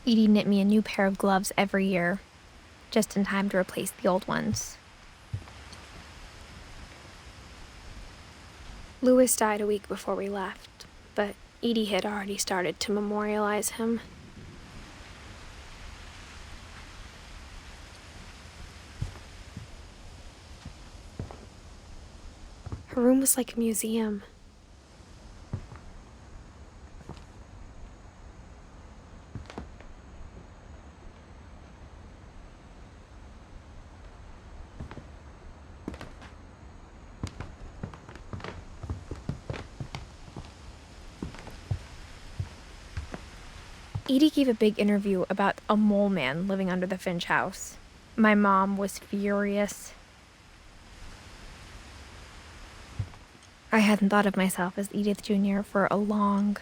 Edie knit me a new pair of gloves every year, just in time to replace the old ones. Louis died a week before we left, but Edie had already started to memorialize him. Her room was like a museum. Edie gave a big interview about a mole man living under the Finch house. My mom was furious. I hadn't thought of myself as Edith Jr. for a long,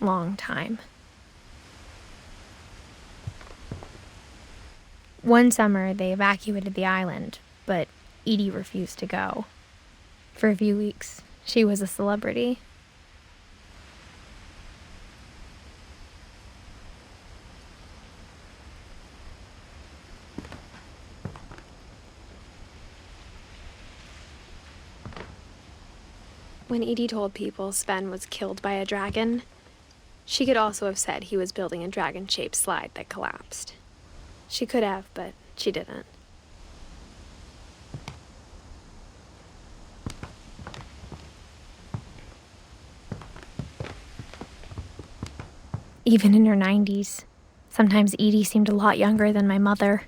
long time. One summer, they evacuated the island, but Edie refused to go. For a few weeks, she was a celebrity. When Edie told people Sven was killed by a dragon, she could also have said he was building a dragon-shaped slide that collapsed. She could have, but she didn't. Even in her 90s, sometimes Edie seemed a lot younger than my mother.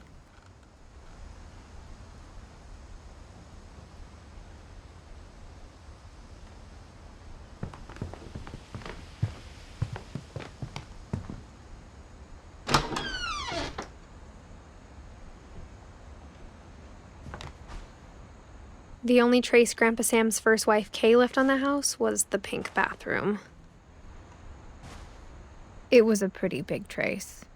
The only trace Grandpa Sam's first wife, Kay, left on the house was the pink bathroom. It was a pretty big trace.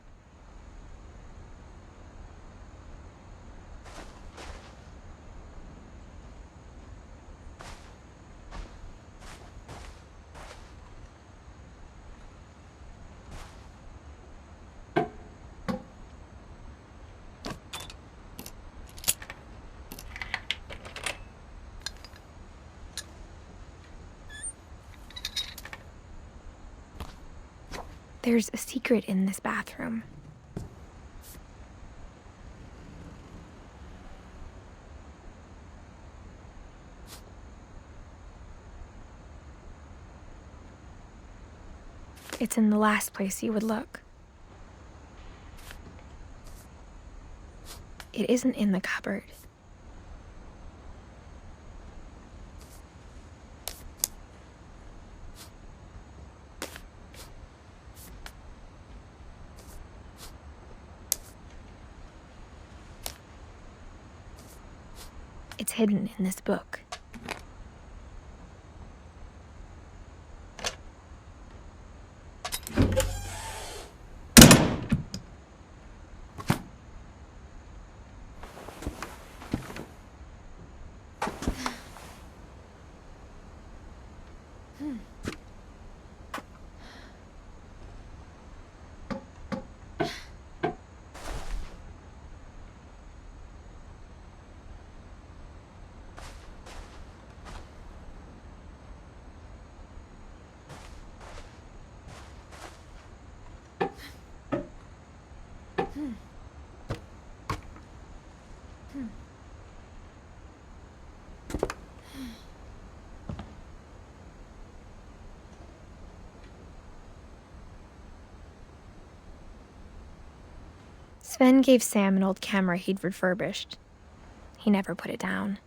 There's a secret in this bathroom. It's in the last place you would look. It isn't in the cupboard. It's hidden in this book. Sven gave Sam an old camera he'd refurbished. He never put it down.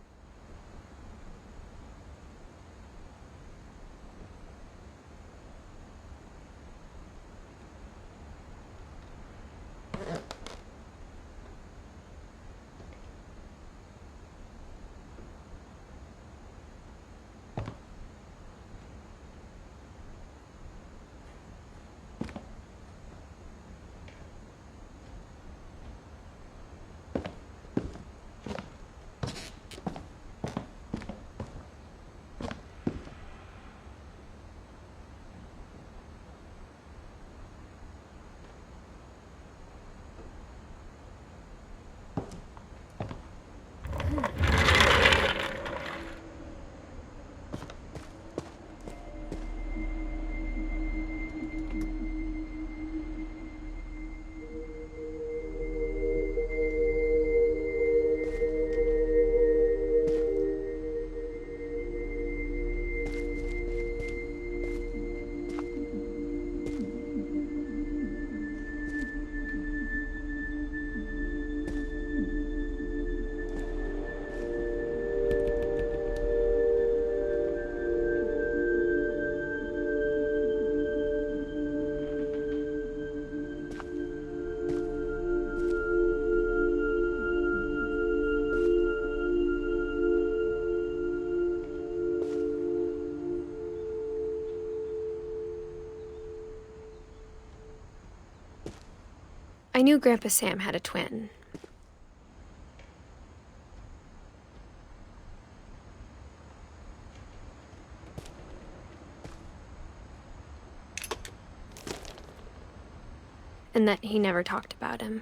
I knew Grandpa Sam had a twin. And that he never talked about him.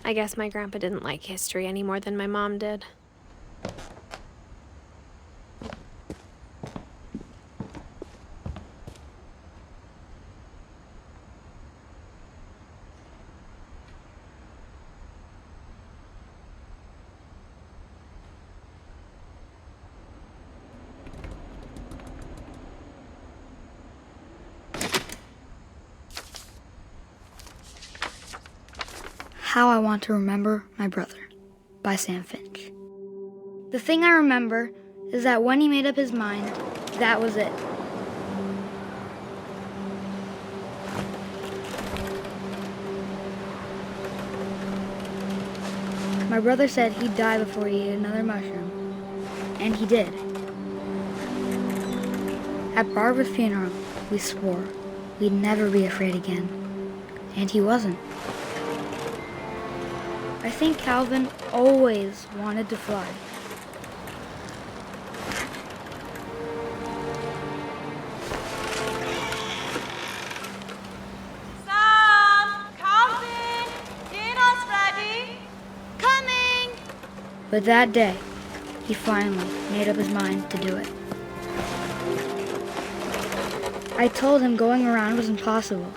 I guess my grandpa didn't like history any more than my mom did. How I Want to Remember My Brother by Sam Finch. The thing I remember is that when he made up his mind, that was it. My brother said he'd die before he ate another mushroom, and he did. At Barbara's funeral, we swore we'd never be afraid again, and he wasn't. I think Calvin always wanted to fly. Sam! Calvin! Dinner's ready! Coming! But that day, he finally made up his mind to do it. I told him going around was impossible.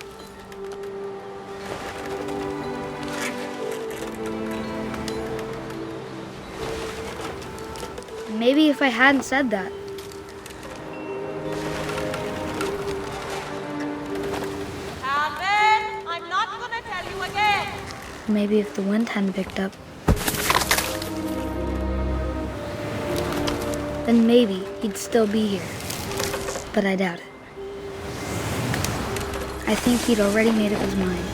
Maybe if I hadn't said that. Calvin, I'm not gonna tell you again. Maybe if the wind hadn't picked up. Then maybe he'd still be here. But I doubt it. I think he'd already made up his mind.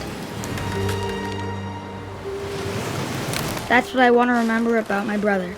That's what I want to remember about my brother.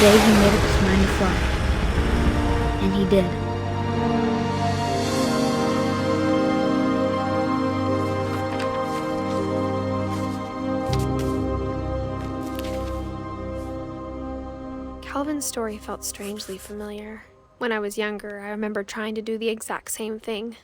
day he made up his mind to fly. And he did. Calvin's story felt strangely familiar. When I was younger, I remember trying to do the exact same thing.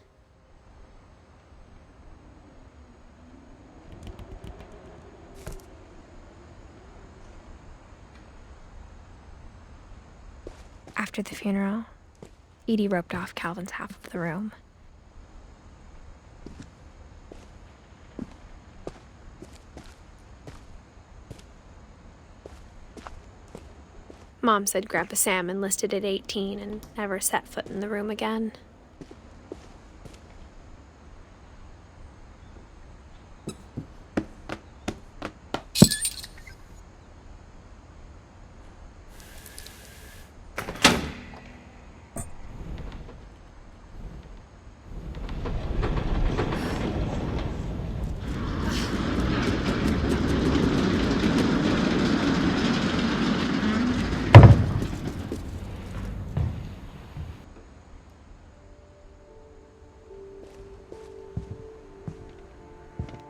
After the funeral, Edie roped off Calvin's half of the room. Mom said Grandpa Sam enlisted at 18 and never set foot in the room again.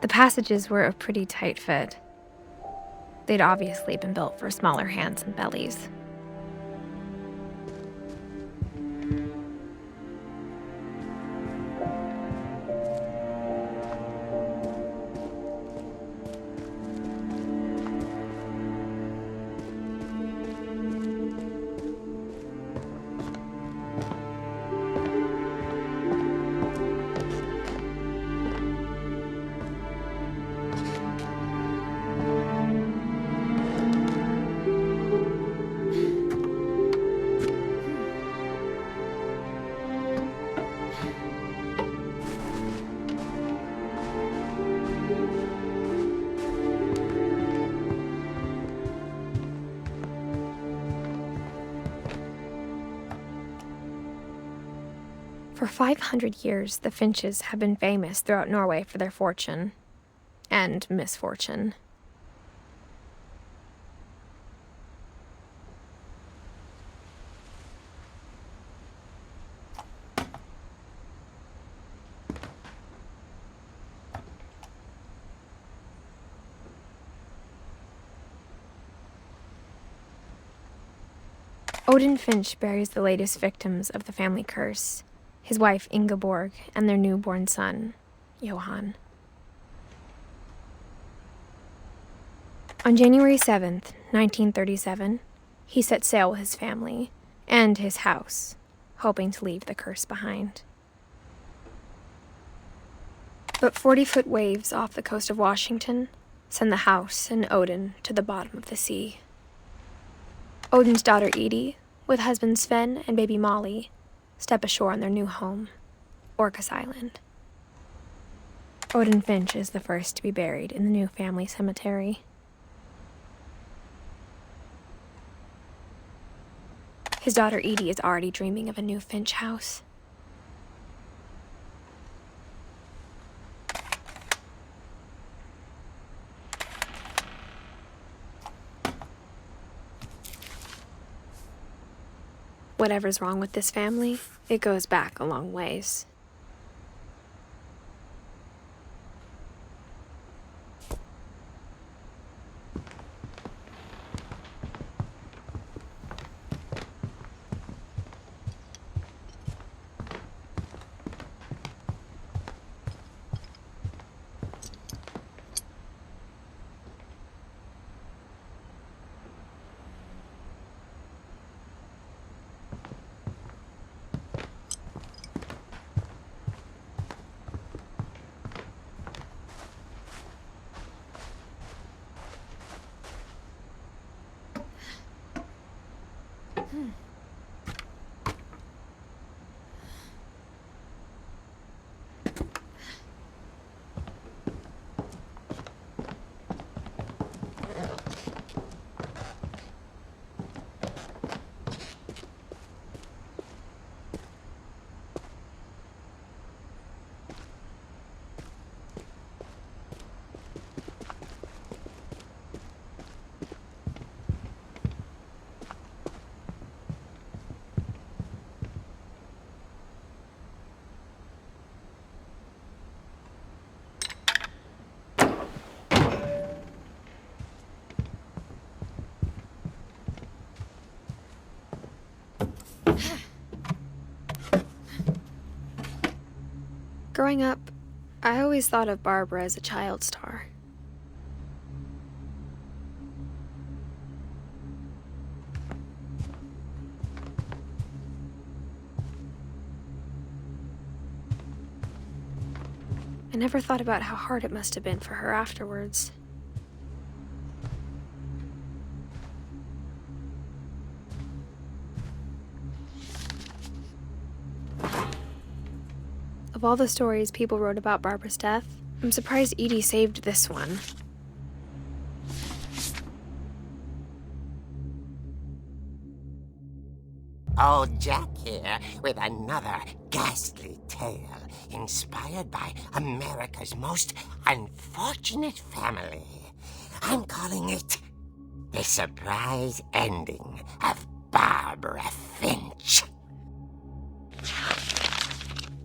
The passages were a pretty tight fit. They'd obviously been built for smaller hands and bellies. For 500 years, the Finches have been famous throughout Norway for their fortune and misfortune. Odin Finch buries the latest victims of the family curse, his wife Ingeborg and their newborn son, Johan. On January 7th, 1937, he set sail with his family and his house, hoping to leave the curse behind. But 40-foot waves off the coast of Washington send the house and Odin to the bottom of the sea. Odin's daughter Edith, with husband Sven and baby Molly, step ashore on their new home, Orcas Island. Odin Finch is the first to be buried in the new family cemetery. His daughter Edie is already dreaming of a new Finch house. Whatever's wrong with this family, it goes back a long ways. Growing up, I always thought of Barbara as a child star. I never thought about how hard it must have been for her afterwards. Of all the stories people wrote about Barbara's death, I'm surprised Edie saved this one. Old Jack here with another ghastly tale inspired by America's most unfortunate family. I'm calling it The Surprise Ending of Barbara Finch.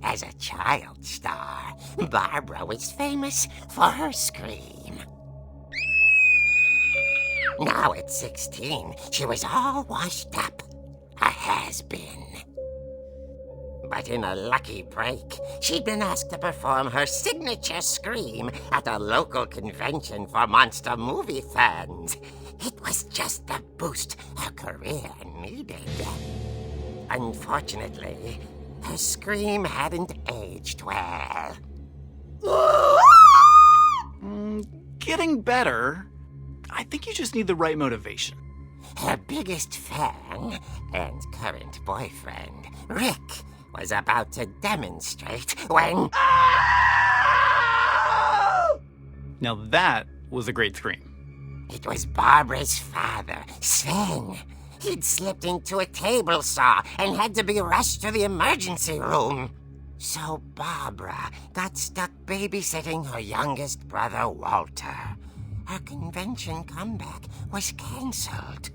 As a child star, Barbara was famous for her scream. Now at 16, she was all washed up. A has-been. But in a lucky break, she'd been asked to perform her signature scream at a local convention for monster movie fans. It was just the boost her career needed. Unfortunately, her scream hadn't aged well. Getting better. I think you just need the right motivation. Her biggest fan and current boyfriend, Rick, was about to demonstrate when... Now that was a great scream. It was Barbara's father, Sven. He'd slipped into a table saw and had to be rushed to the emergency room. So Barbara got stuck babysitting her youngest brother, Walter. Her convention comeback was canceled.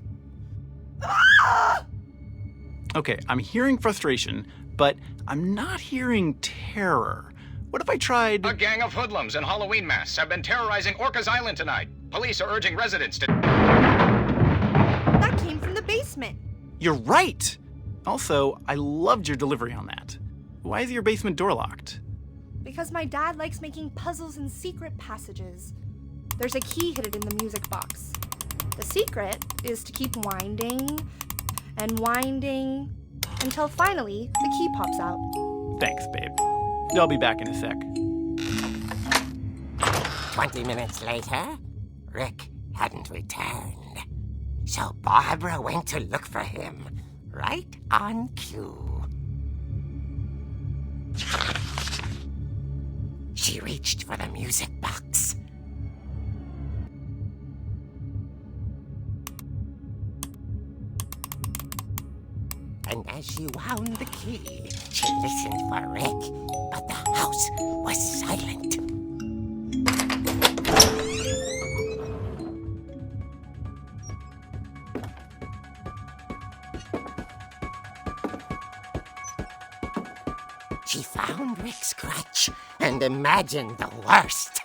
Okay, I'm hearing frustration, but I'm not hearing terror. What if I tried... A gang of hoodlums in Halloween masks have been terrorizing Orcas Island tonight. Police are urging residents to... That came from the basement. You're right! Also, I loved your delivery on that. Why is your basement door locked? Because my dad likes making puzzles and secret passages. There's a key hidden in the music box. The secret is to keep winding and winding until finally the key pops out. Thanks, babe. I'll be back in a sec. 20 minutes later, Rick hadn't returned. So Barbara went to look for him, right on cue. She reached for the music box. And as she wound the key, she listened for Rick, but the house was silent. She found Rick's crutch and imagined the worst.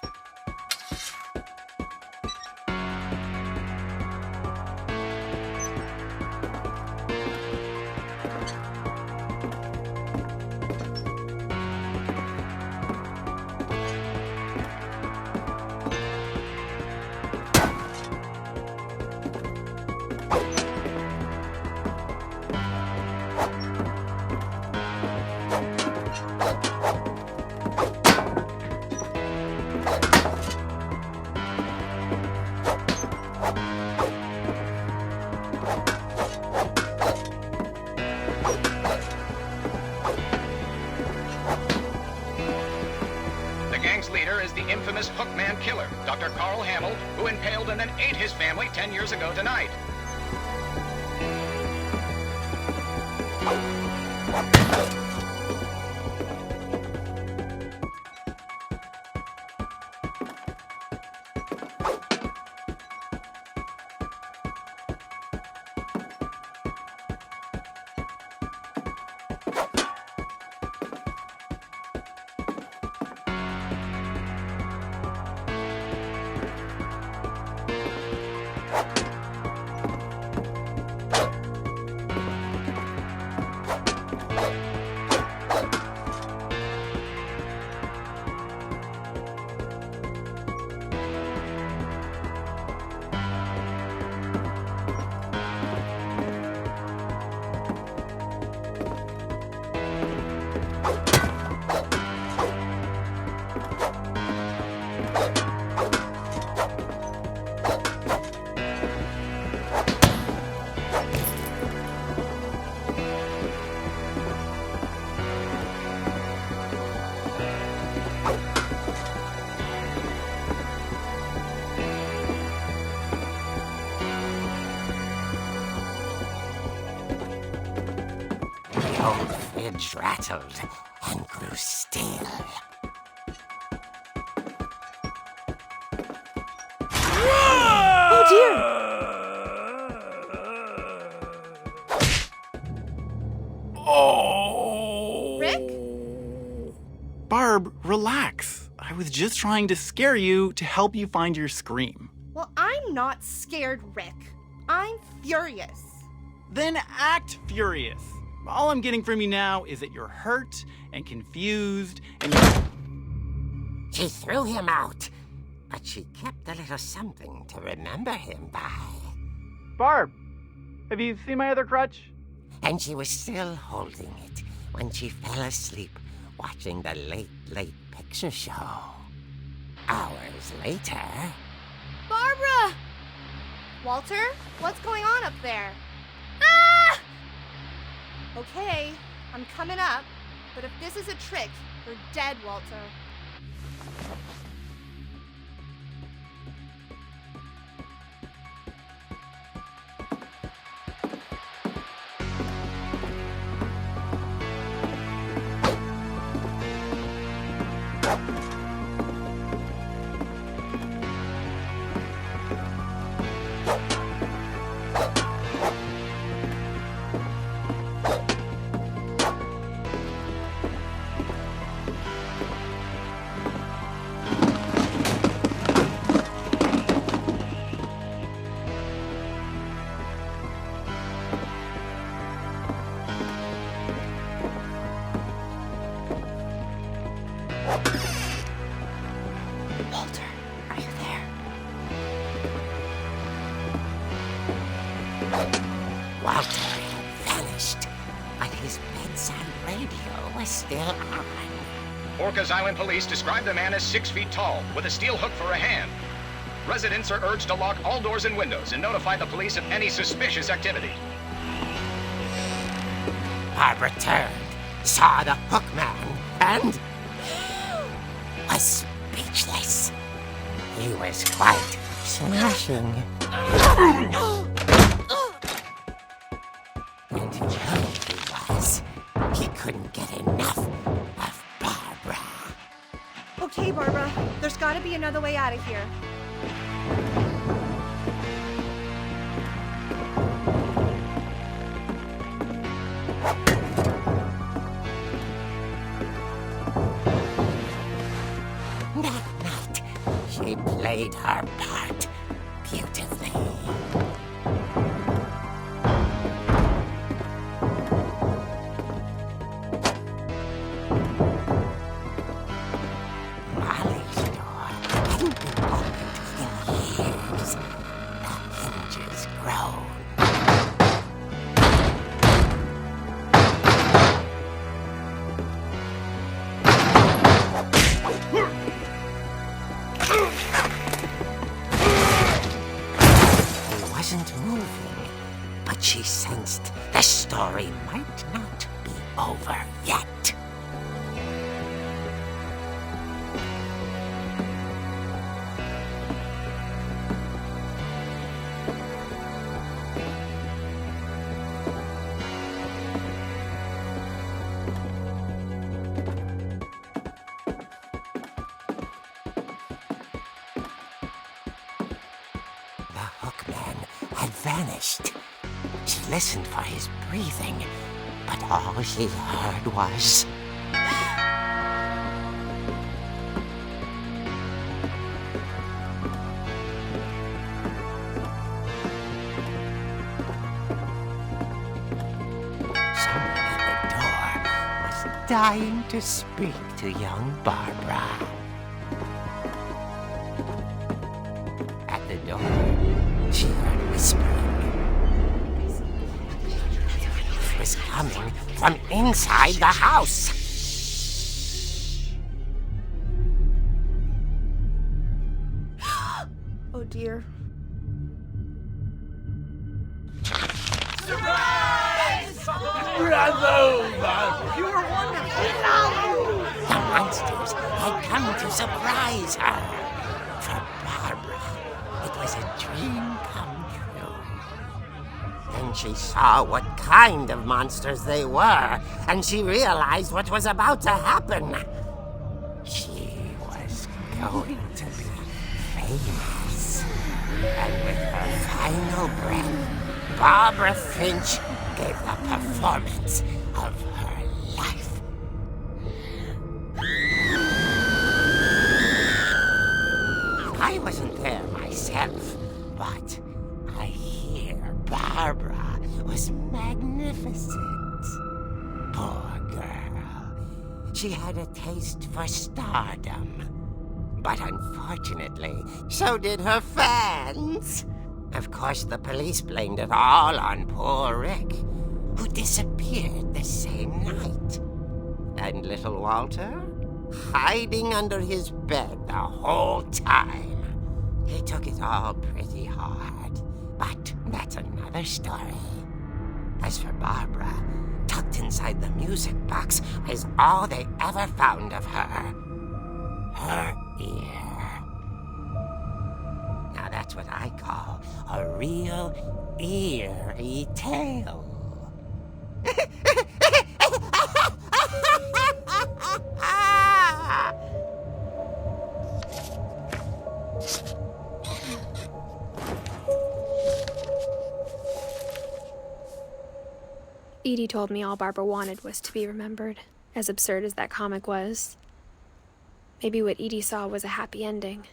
Infamous Hookman killer, Dr. Carl Hamill, who impaled and then ate his family 10 years ago tonight. cage rattled and grew still. Oh dear! Oh! Rick? Barb, relax. I was just trying to scare you to help you find your scream. Well, I'm not scared, Rick. I'm furious. Then act furious. All I'm getting from you now is that you're hurt and confused and She threw him out, but she kept a little something to remember him by. Barb, have you seen my other crutch? And she was still holding it when she fell asleep watching the late picture show. Hours later... Barbara! Walter, what's going on up there? Ah! Okay, I'm coming up, but if this is a trick, you're dead, Walter. Walter, are you there? Walter had vanished, but his bedside radio was still on. Orcas Island police describe the man as 6 feet tall, with a steel hook for a hand. Residents are urged to lock all doors and windows and notify the police of any suspicious activity. Barbara turned, saw the hook man, and was speechless. He was quite smashing. And who he was, he couldn't get enough of Barbara. Okay, Barbara, there's gotta be another way out of here. That night, she played her part beautifully. Molly's door hadn't been opened in years. The hinges groaned. He wasn't moving, but she sensed the story might not be over yet. The hookman had vanished. She listened for his breathing, but all she heard was... Someone at the door was dying to speak to young Barbara. At the door, she heard whispering. It was coming from inside the house. Oh dear. The monsters had come to surprise her. For Barbara, it was a dream come true. Then Then she saw what kind of monsters they were, and she realized what was about to happen. She was going to be famous. And with her final breath, Barbara Finch gave the performance of her life. I wasn't there myself, but I hear Barbara was magnificent. Poor girl. She had a taste for stardom. But unfortunately, so did her fans. Of course, the police blamed it all on poor Rick, who disappeared the same night. And little Walter? Hiding under his bed the whole time. He took it all pretty hard, but that's another story. As for Barbara, tucked inside the music box is all they ever found of her. Her ear. Now that's what I call a real eerie tale. Edie told me all Barbara wanted was to be remembered, as absurd as that comic was. Maybe what Edie saw was a happy ending.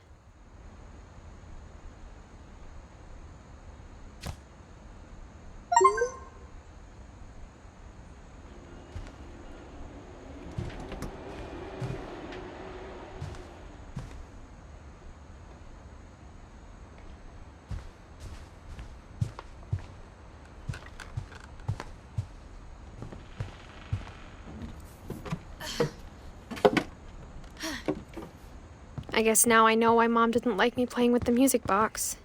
I guess now I know why Mom didn't like me playing with the music box.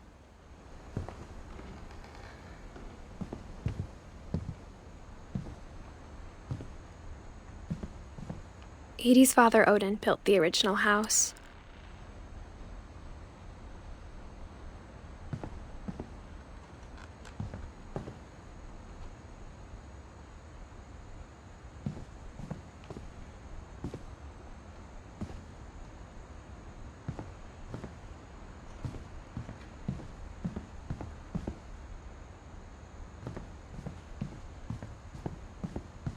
Edie's father, Odin, built the original house.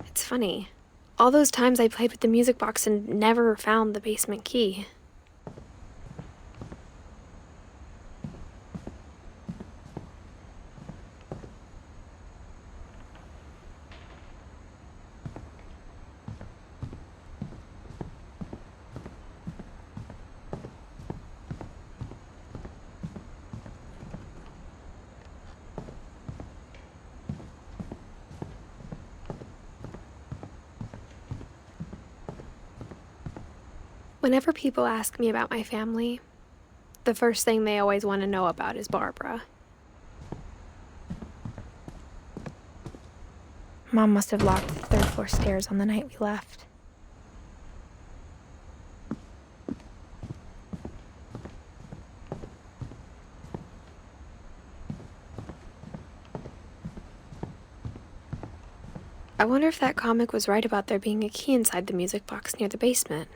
It's funny. All those times I played with the music box and never found the basement key. Whenever people ask me about my family, the first thing they always want to know about is Barbara. Mom must have locked the third floor stairs on the night we left. I wonder if that comic was right about there being a key inside the music box near the basement.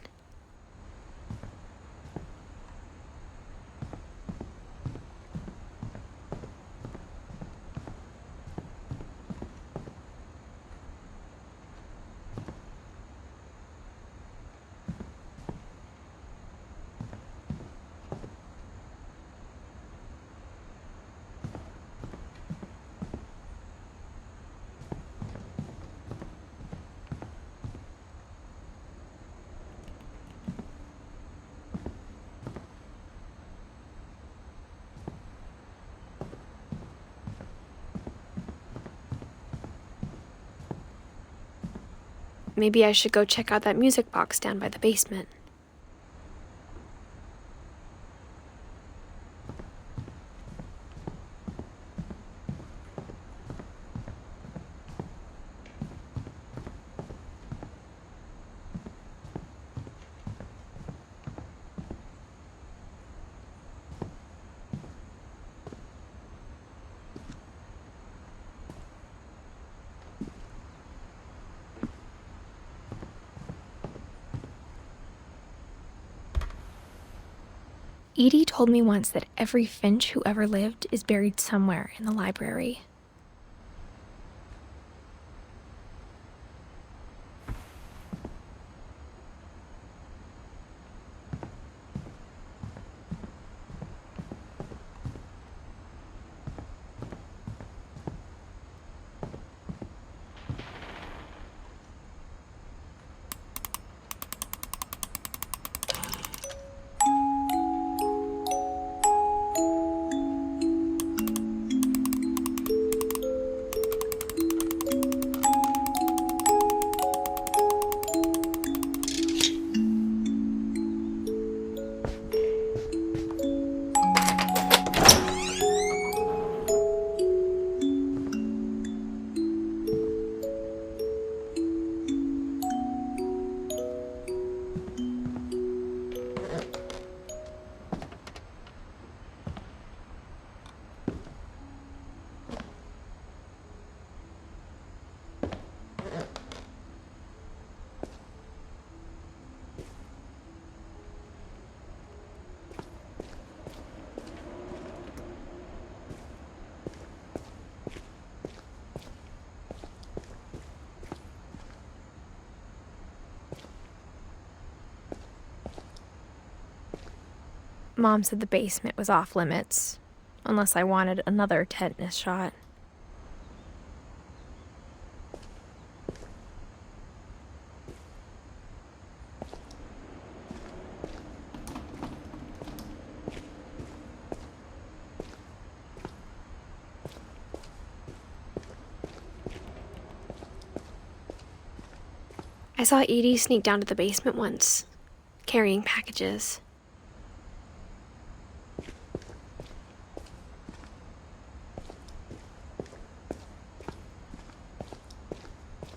Maybe I should go check out that music box down by the basement. Edie told me once that every Finch who ever lived is buried somewhere in the library. Mom said the basement was off limits, unless I wanted another tetanus shot. I saw Edie sneak down to the basement once, carrying packages.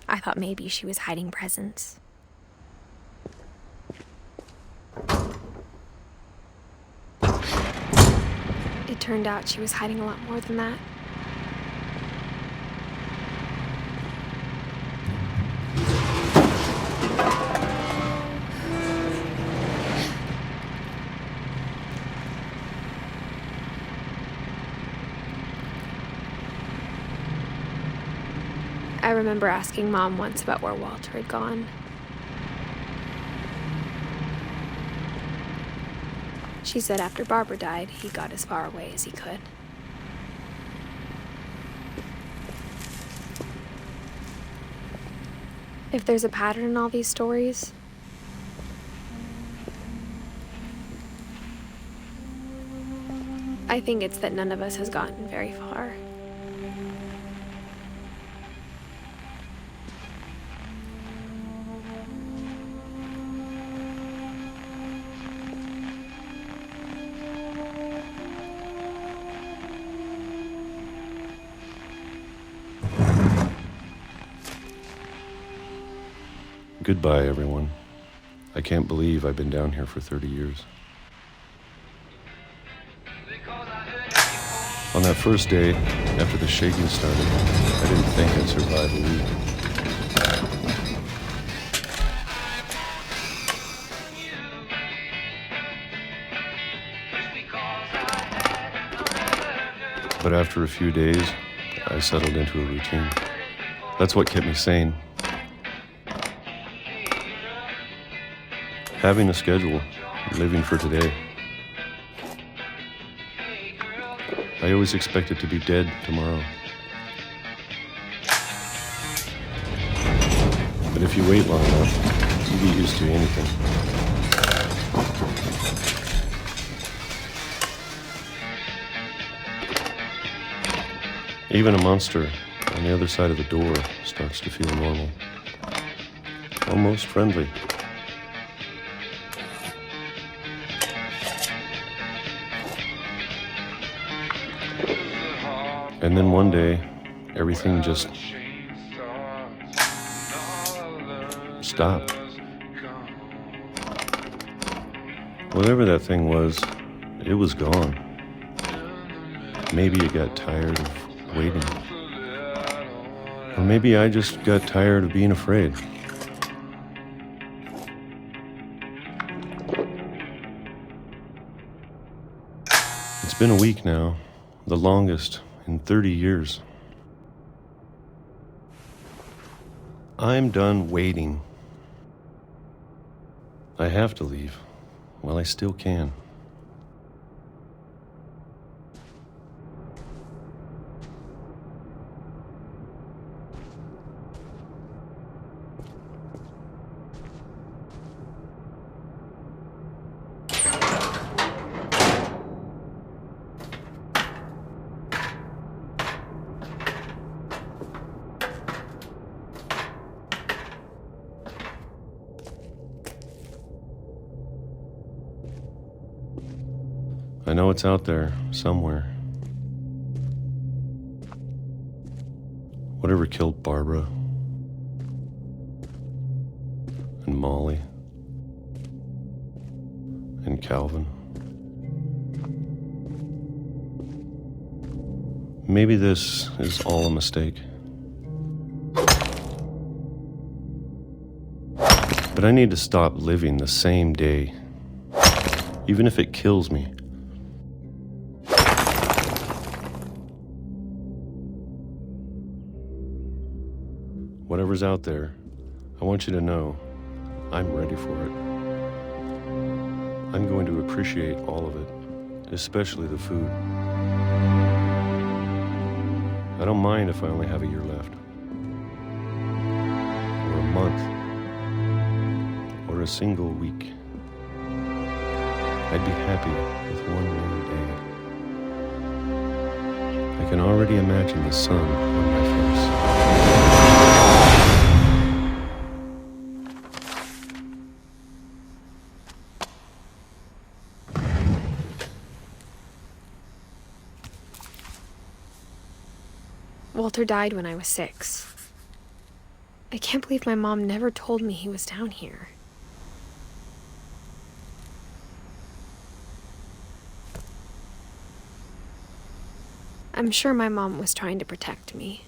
I thought maybe she was hiding presents. It turned out she was hiding a lot more than that. I remember asking Mom once about where Walter had gone. She said after Barbara died, he got as far away as he could. If there's a pattern in all these stories, I think it's that none of us has gotten very far. Goodbye, everyone. I can't believe I've been down here for 30 years. On that first day, after the shaking started, I didn't think I'd survive a week. But after a few days, I settled into a routine. That's what kept me sane. Having a schedule, living for today. I always expected to be dead tomorrow. But if you wait long enough, you get used to anything. Even a monster on the other side of the door starts to feel normal. Almost friendly. And then one day, everything just stopped. Whatever that thing was, it was gone. Maybe it got tired of waiting. Or maybe I just got tired of being afraid. It's been a week now, the longest in 30 years. I'm done waiting. I have to leave while I still can. I know it's out there, somewhere. Whatever killed Barbara and Molly and Calvin. Maybe this is all a mistake. But I need to stop living the same day, even if it kills me. Whatever's out there, I want you to know I'm ready for it. I'm going to appreciate all of it, especially the food. I don't mind if I only have a year left, or a month, or a single week. I'd be happy with one new day. I can already imagine the sun on my face. Walter died when I was 6. I can't believe my mom never told me he was down here. I'm sure my mom was trying to protect me.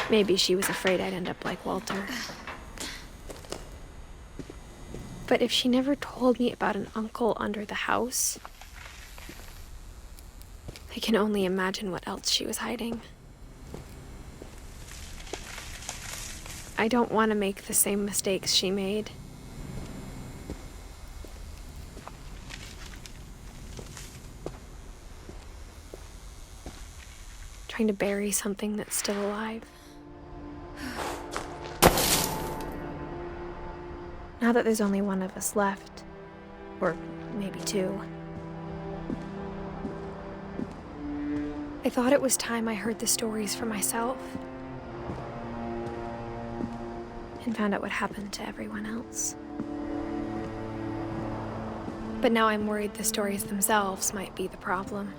Maybe she was afraid I'd end up like Walter. But if she never told me about an uncle under the house, I can only imagine what else she was hiding. I don't want to make the same mistakes she made. Trying to bury something that's still alive. Now that there's only one of us left, or maybe 2, I thought it was time I heard the stories for myself and found out what happened to everyone else. But now I'm worried the stories themselves might be the problem.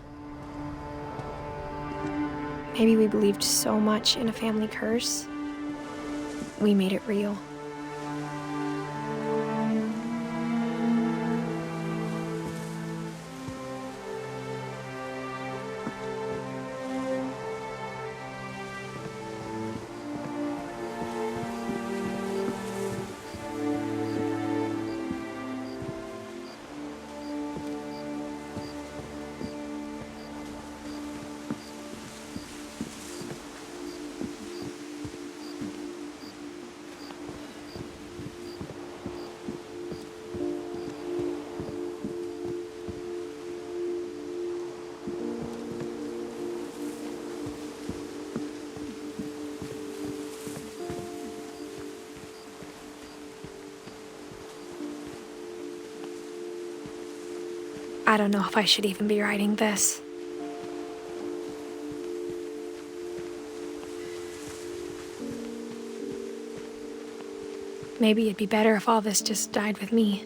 Maybe we believed so much in a family curse, we made it real. I don't know if I should even be writing this. Maybe it'd be better if all this just died with me.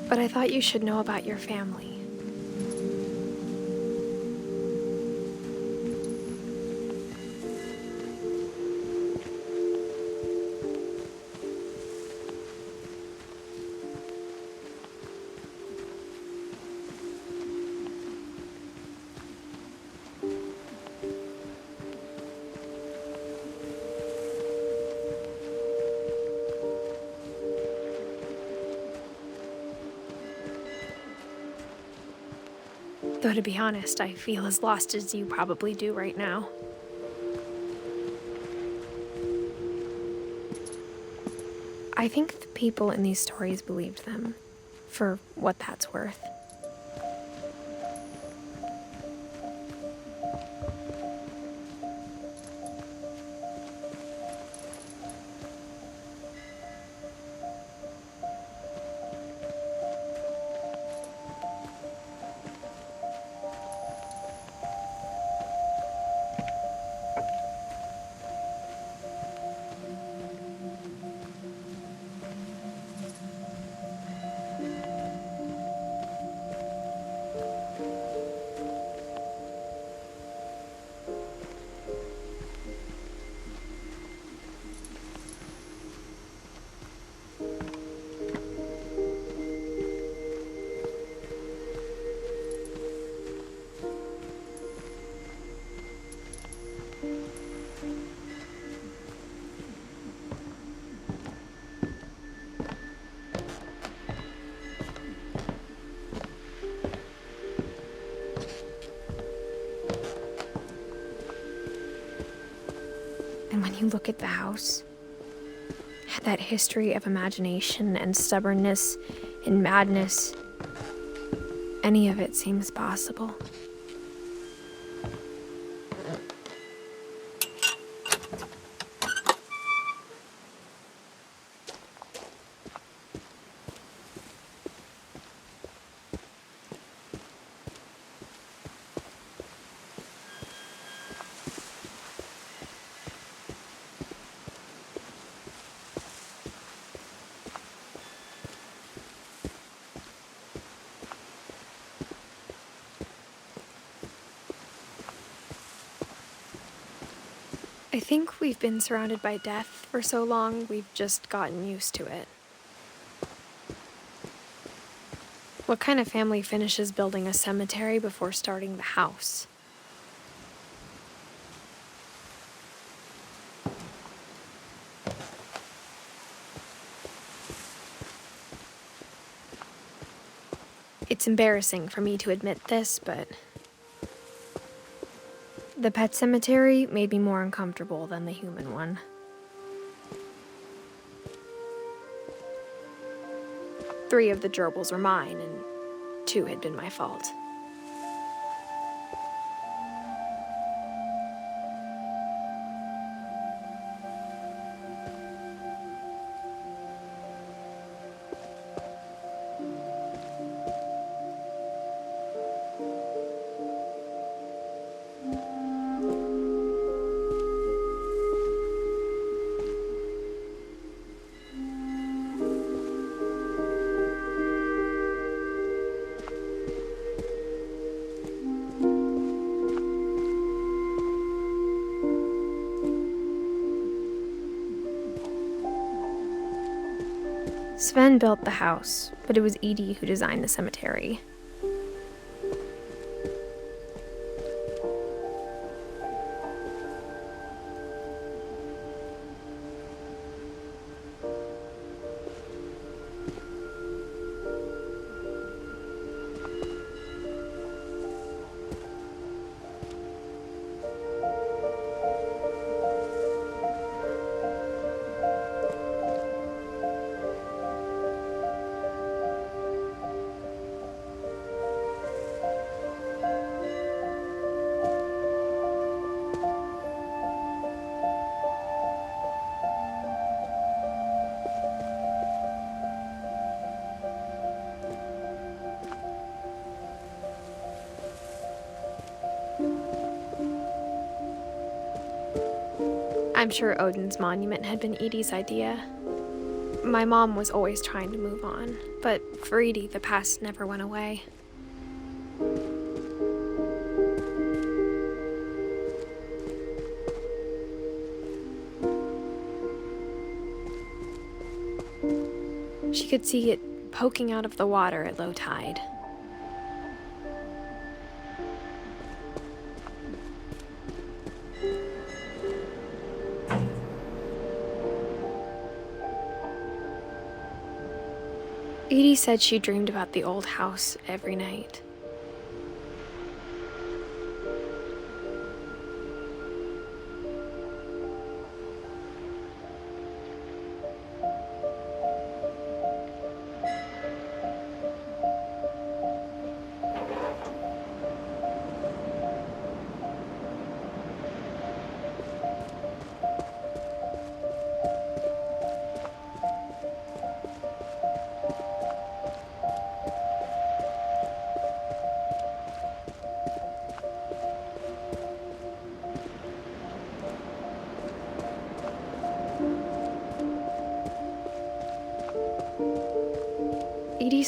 But I thought you should know about your family. Though to be honest, I feel as lost as you probably do right now. I think the people in these stories believed them, for what that's worth. And when you look at the house, that history of imagination and stubbornness and madness, any of it seems possible. I think we've been surrounded by death for so long, we've just gotten used to it. What kind of family finishes building a cemetery before starting the house? It's embarrassing for me to admit this, but the pet cemetery made me more uncomfortable than the human one. Three of the gerbils were mine, and 2 had been my fault. Sven built the house, but it was Edith who designed the cemetery. I'm sure Odin's monument had been Edie's idea. My mom was always trying to move on, but for Edie, the past never went away. She could see it poking out of the water at low tide. Edie said she dreamed about the old house every night.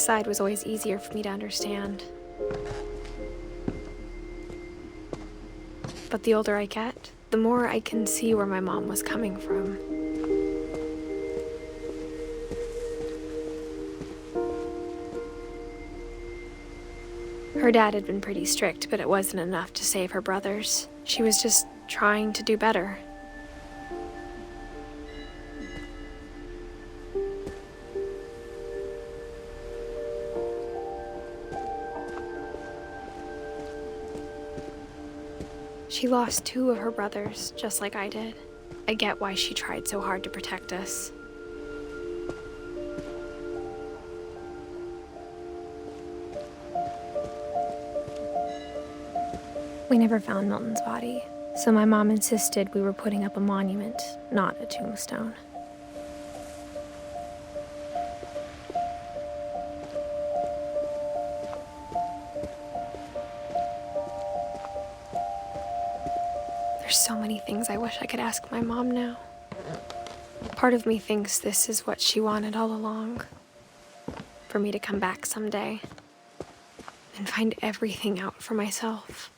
side was always easier for me to understand. But the older I get, the more I can see where my mom was coming from. Her dad had been pretty strict, but it wasn't enough to save her brothers. She was just trying to do better. She lost 2 of her brothers, just like I did. I get why she tried so hard to protect us. We never found Milton's body, so my mom insisted we were putting up a monument, not a tombstone. There's so many things I wish I could ask my mom now. Part of me thinks this is what she wanted all along. For me to come back someday and find everything out for myself.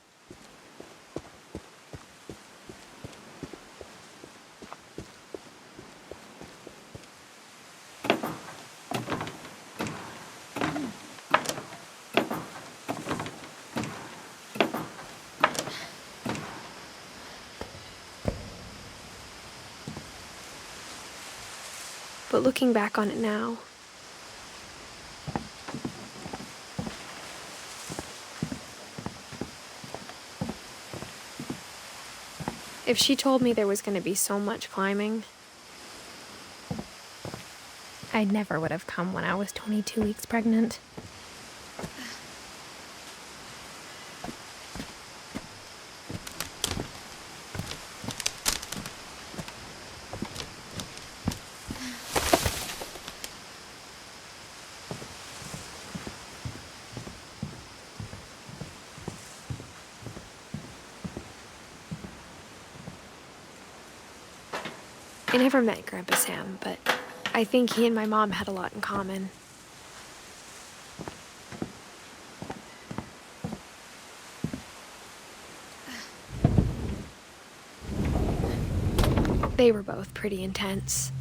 But looking back on it now, if she told me there was going to be so much climbing, I never would have come when I was 22 weeks pregnant. I never met Grandpa Sam, but I think he and my mom had a lot in common. They were both pretty intense.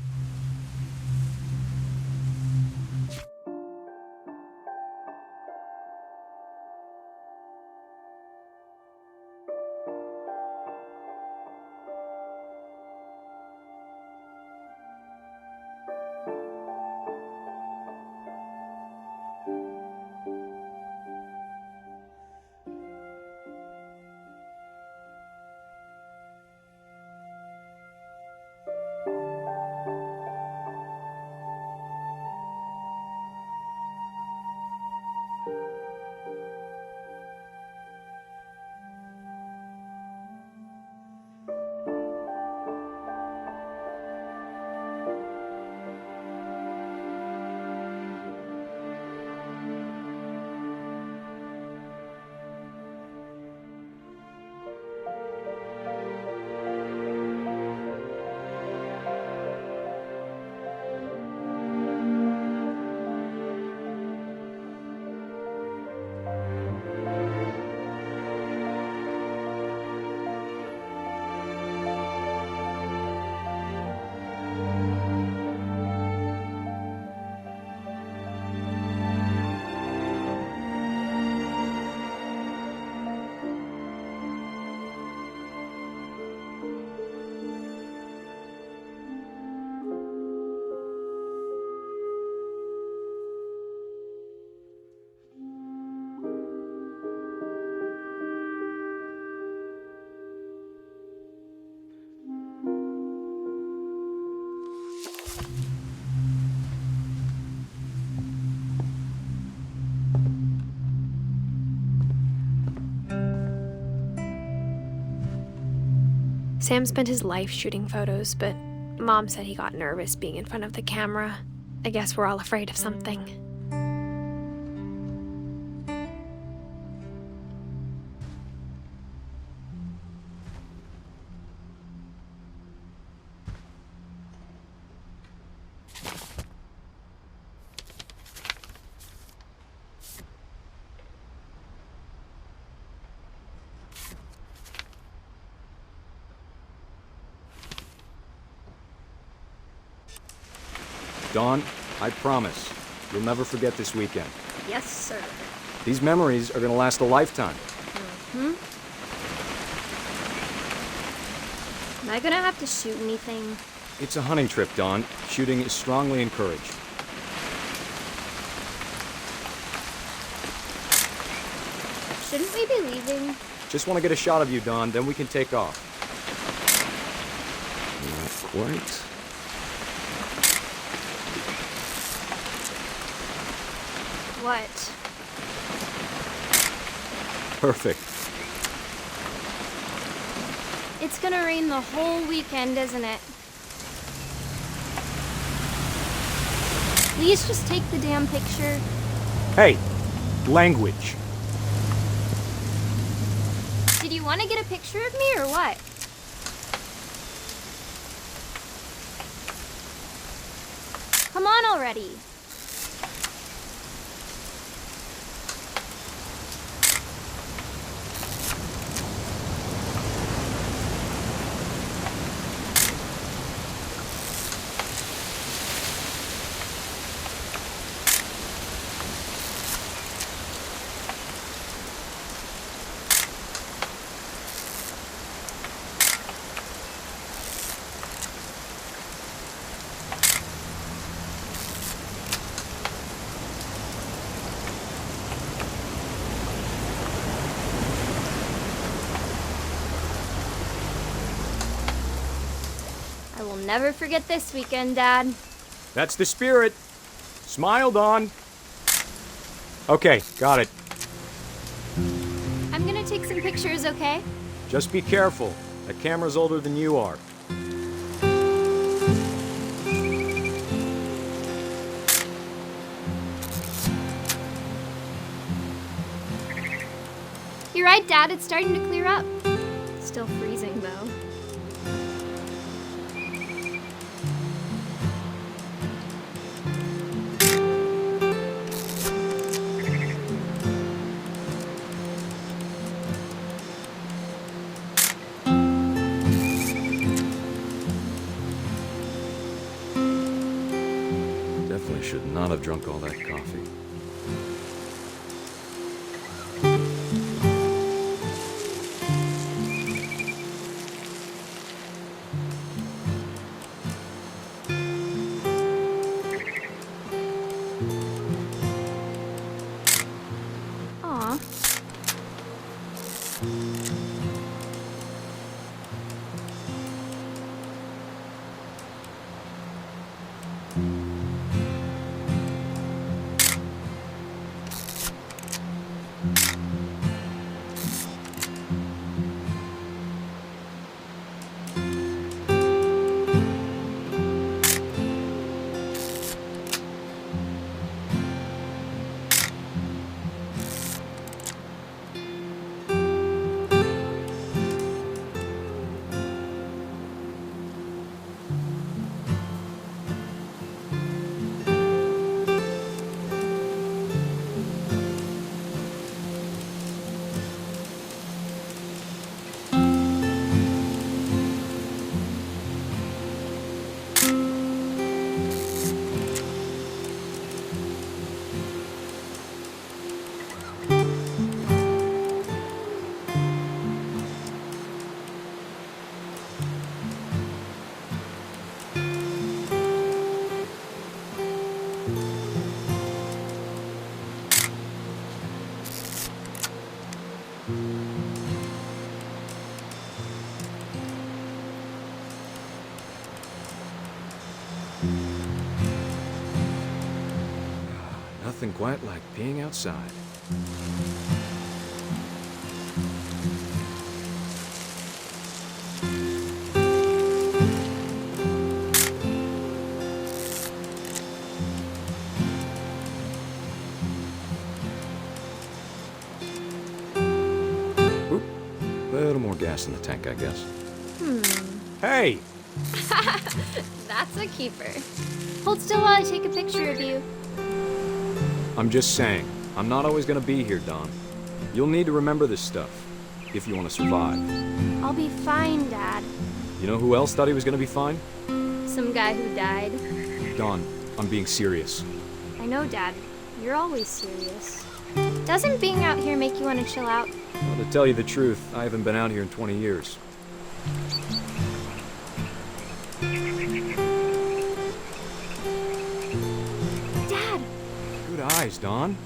Sam spent his life shooting photos, but Mom said he got nervous being in front of the camera. I guess we're all afraid of something. Dawn, I promise, you'll never forget this weekend. Yes, sir. These memories are gonna last a lifetime. Am I gonna have to shoot anything? It's a hunting trip, Dawn. Shooting is strongly encouraged. Shouldn't we be leaving? Just want to get a shot of you, Dawn, then we can take off. Not quite. What? Perfect. It's gonna rain the whole weekend, isn't it? Please just take the damn picture. Hey, language. Did you want to get a picture of me or what? Come on already. I will never forget this weekend, Dad. That's the spirit. Smile, Dawn. Okay, got it. I'm gonna take some pictures, okay? Just be careful. That camera's older than you are. You're right, Dad. It's starting to clear up. Still freezing, though. Definitely should not have drunk all that coffee. Aw. Nothing quite like being outside. Oop. Little more gas in the tank, I guess. Hey! That's a keeper. Hold still while I take a picture of you. I'm just saying, I'm not always gonna be here, Dawn. You'll need to remember this stuff, if you want to survive. I'll be fine, Dad. You know who else thought he was gonna be fine? Some guy who died. Dawn, I'm being serious. I know, Dad. You're always serious. Doesn't being out here make you want to chill out? Well, to tell you the truth, I haven't been out here in 20 years. Dad! Good eyes, Dawn.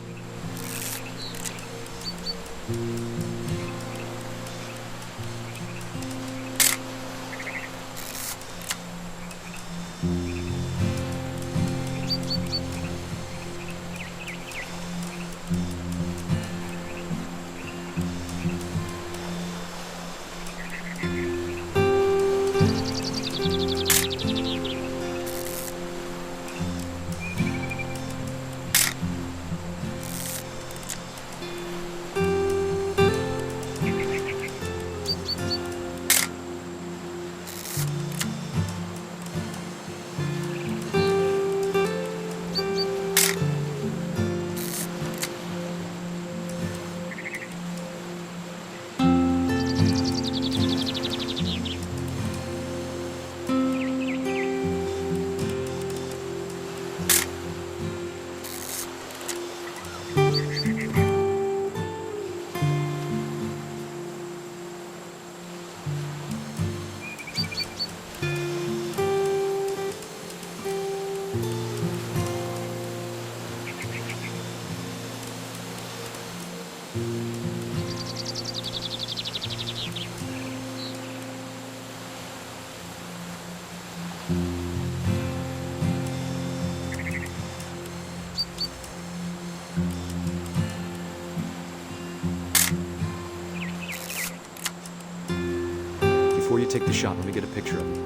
Before you take the shot, let me get a picture of it.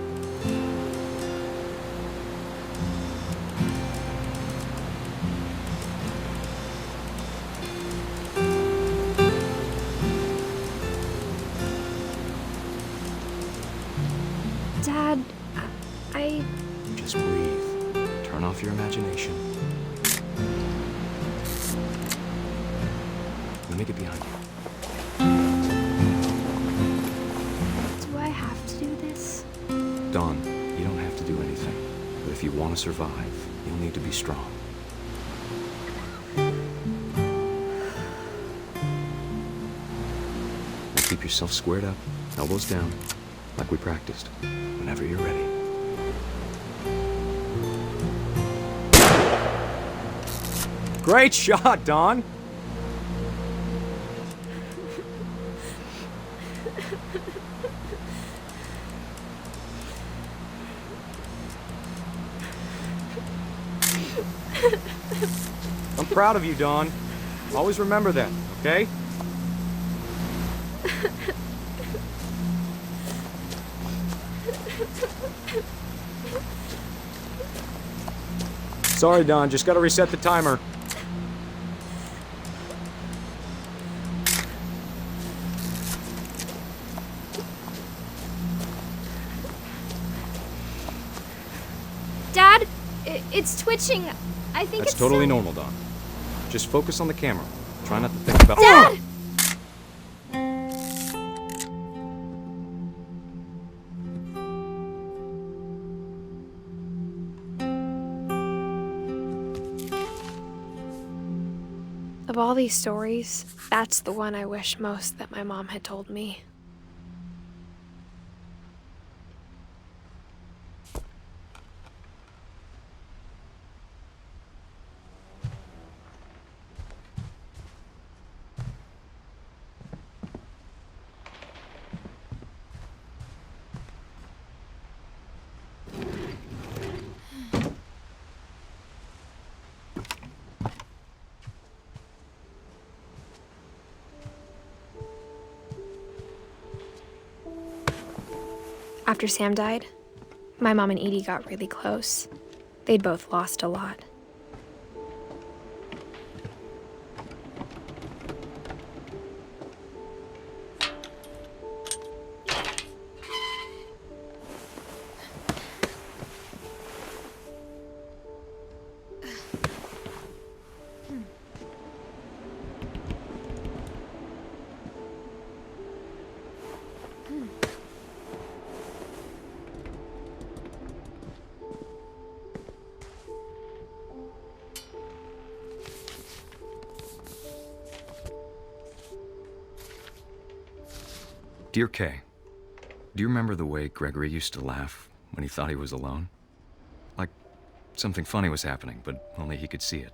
Dad, I... Just breathe. Turn off your imagination. Let me get behind you. Do I have to do this? Dawn, you don't have to do anything. But if you want to survive, you'll need to be strong. Now keep yourself squared up, elbows down, like we practiced. Whenever you're ready. Great shot, Dawn! I'm proud of you, Dawn. Always remember that, okay? Sorry, Dawn, just gotta reset the timer. Dad, it's twitching. I think That's it's totally silly. normal, Dawn. Just focus on the camera. Try not to think about— Dad! Of all these stories, that's the one I wish most that my mom had told me. After Sam died, my mom and Edie got really close. They'd both lost a lot. Dear Kay, do you remember the way Gregory used to laugh when he thought he was alone? Like something funny was happening, but only he could see it.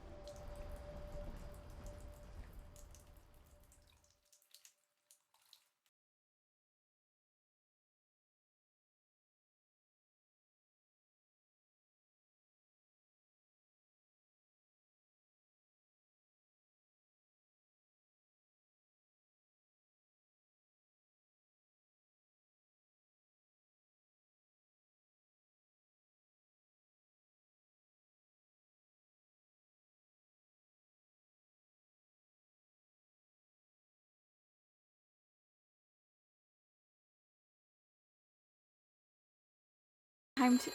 Time to...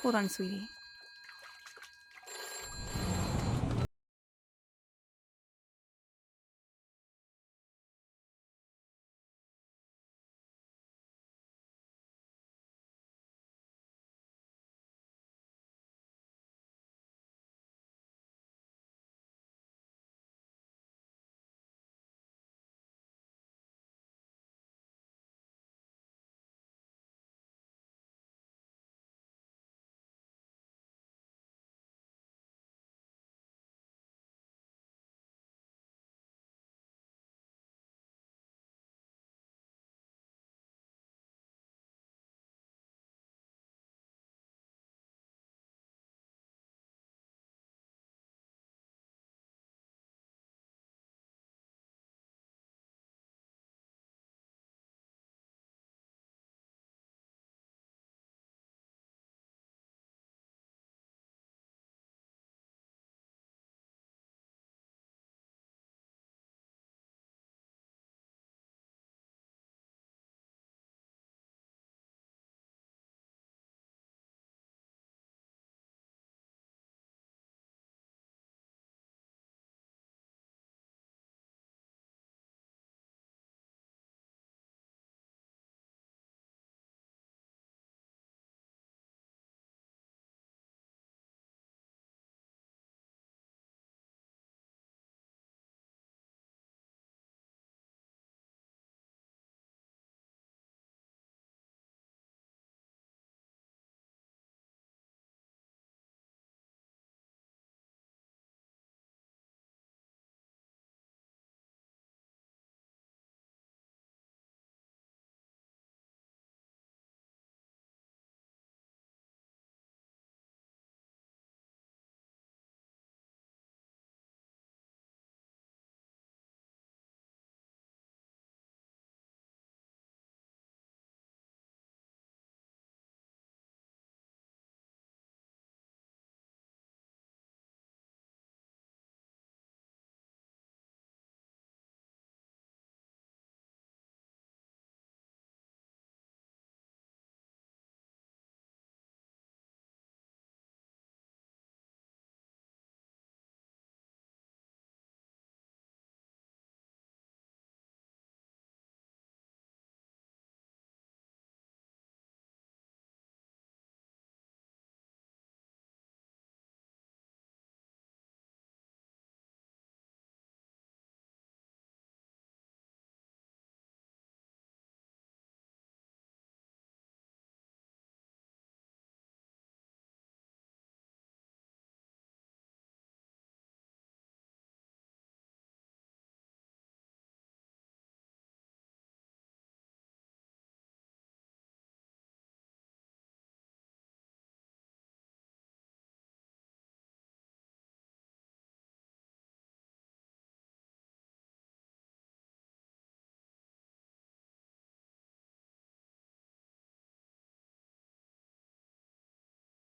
Hold on, sweetie.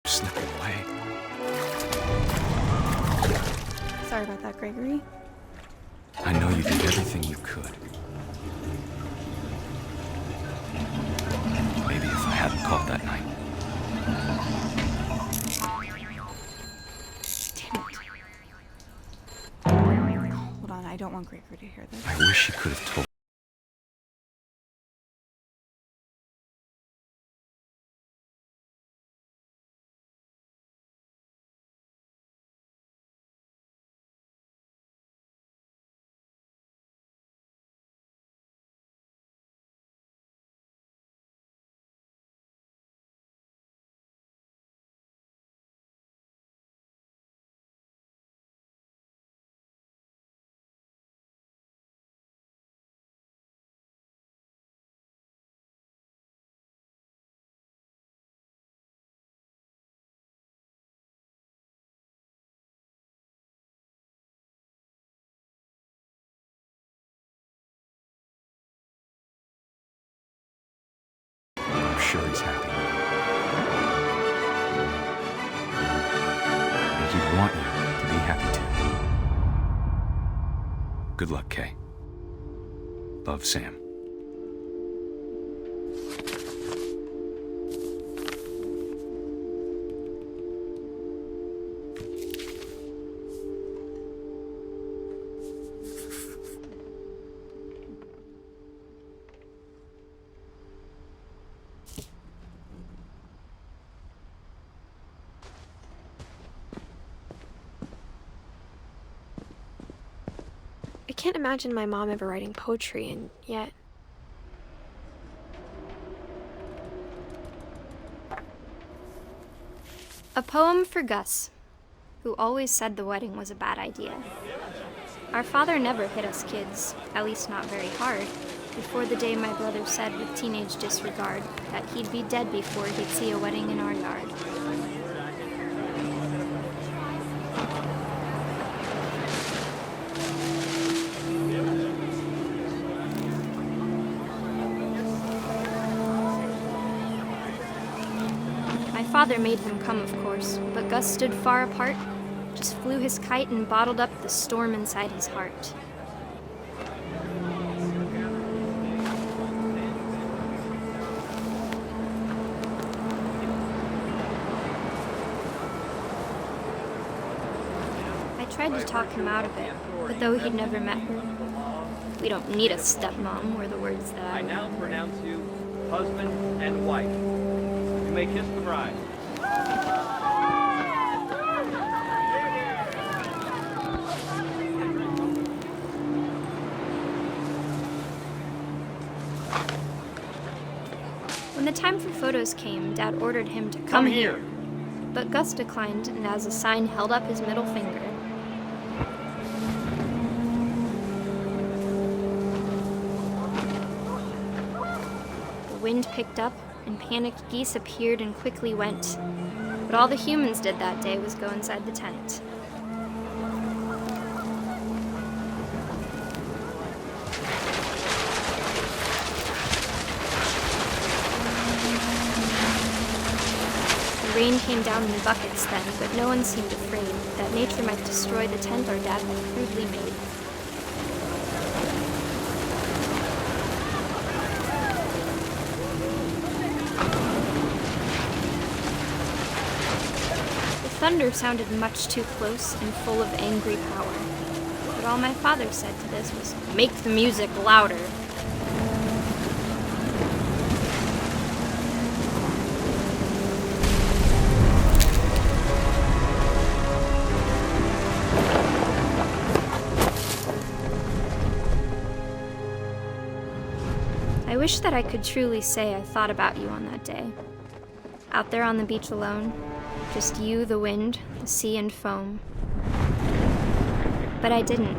Slipping away. Sorry about that, Gregory. I know you did everything you could. Maybe if I hadn't called that night. Damn it. Hold on, I don't want Gregory to hear this. I wish you could have told Good luck, Kay. Love, Sam. I can't imagine my mom ever writing poetry, and yet... A poem for Gus, who always said the wedding was a bad idea. Our father never hit us kids, at least not very hard, before the day my brother said with teenage disregard that he'd be dead before he'd see a wedding in our yard. My father made them come, of course, but Gus stood far apart, just flew his kite and bottled up the storm inside his heart. I tried to talk him out of it, but though he'd never met her, "We don't need a stepmom," were the words that I now pronounce you husband and wife. You may kiss the bride. When the time for photos came, Dad ordered him to come here. But Gus declined and as a sign held up his middle finger. The wind picked up and panicked geese appeared and quickly went. But all the humans did that day was go inside the tent. The rain came down in buckets then, but no one seemed afraid that nature might destroy the tent our dad had crudely made. The thunder sounded much too close and full of angry power. But all my father said to this was, "Make the music louder." I wish that I could truly say I thought about you on that day. Out there on the beach alone, just you, the wind, the sea, and foam. But I didn't,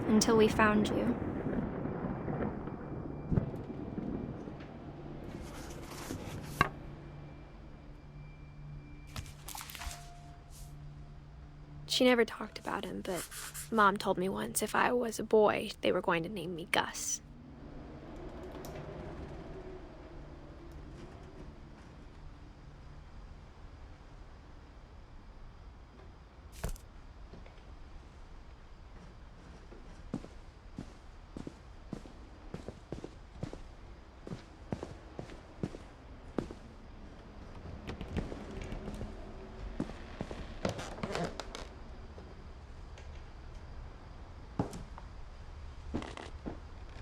until we found you. She never talked about him, but Mom told me once if I was a boy, they were going to name me Gus.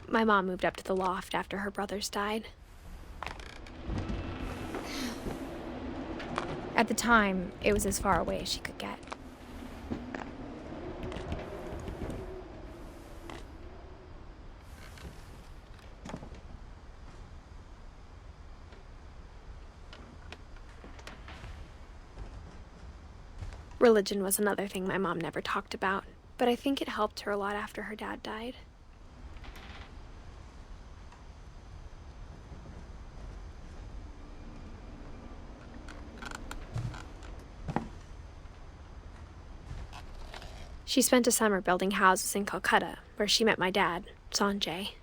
My mom moved up to the loft after her brothers died. At the time, it was as far away as she could get. Religion was another thing my mom never talked about, but I think it helped her a lot after her dad died. She spent a summer building houses in Calcutta, where she met my dad, Sanjay.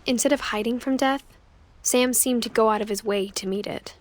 Instead of hiding from death, Sam seemed to go out of his way to meet it.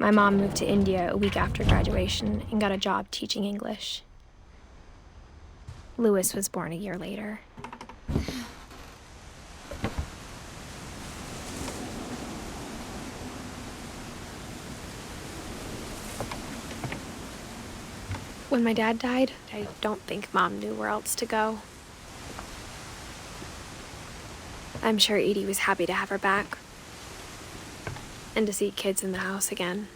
My mom moved to India a week after graduation and got a job teaching English. Louis was born a year later. When my dad died, I don't think Mom knew where else to go. I'm sure Edie was happy to have her back and to see kids in the house again.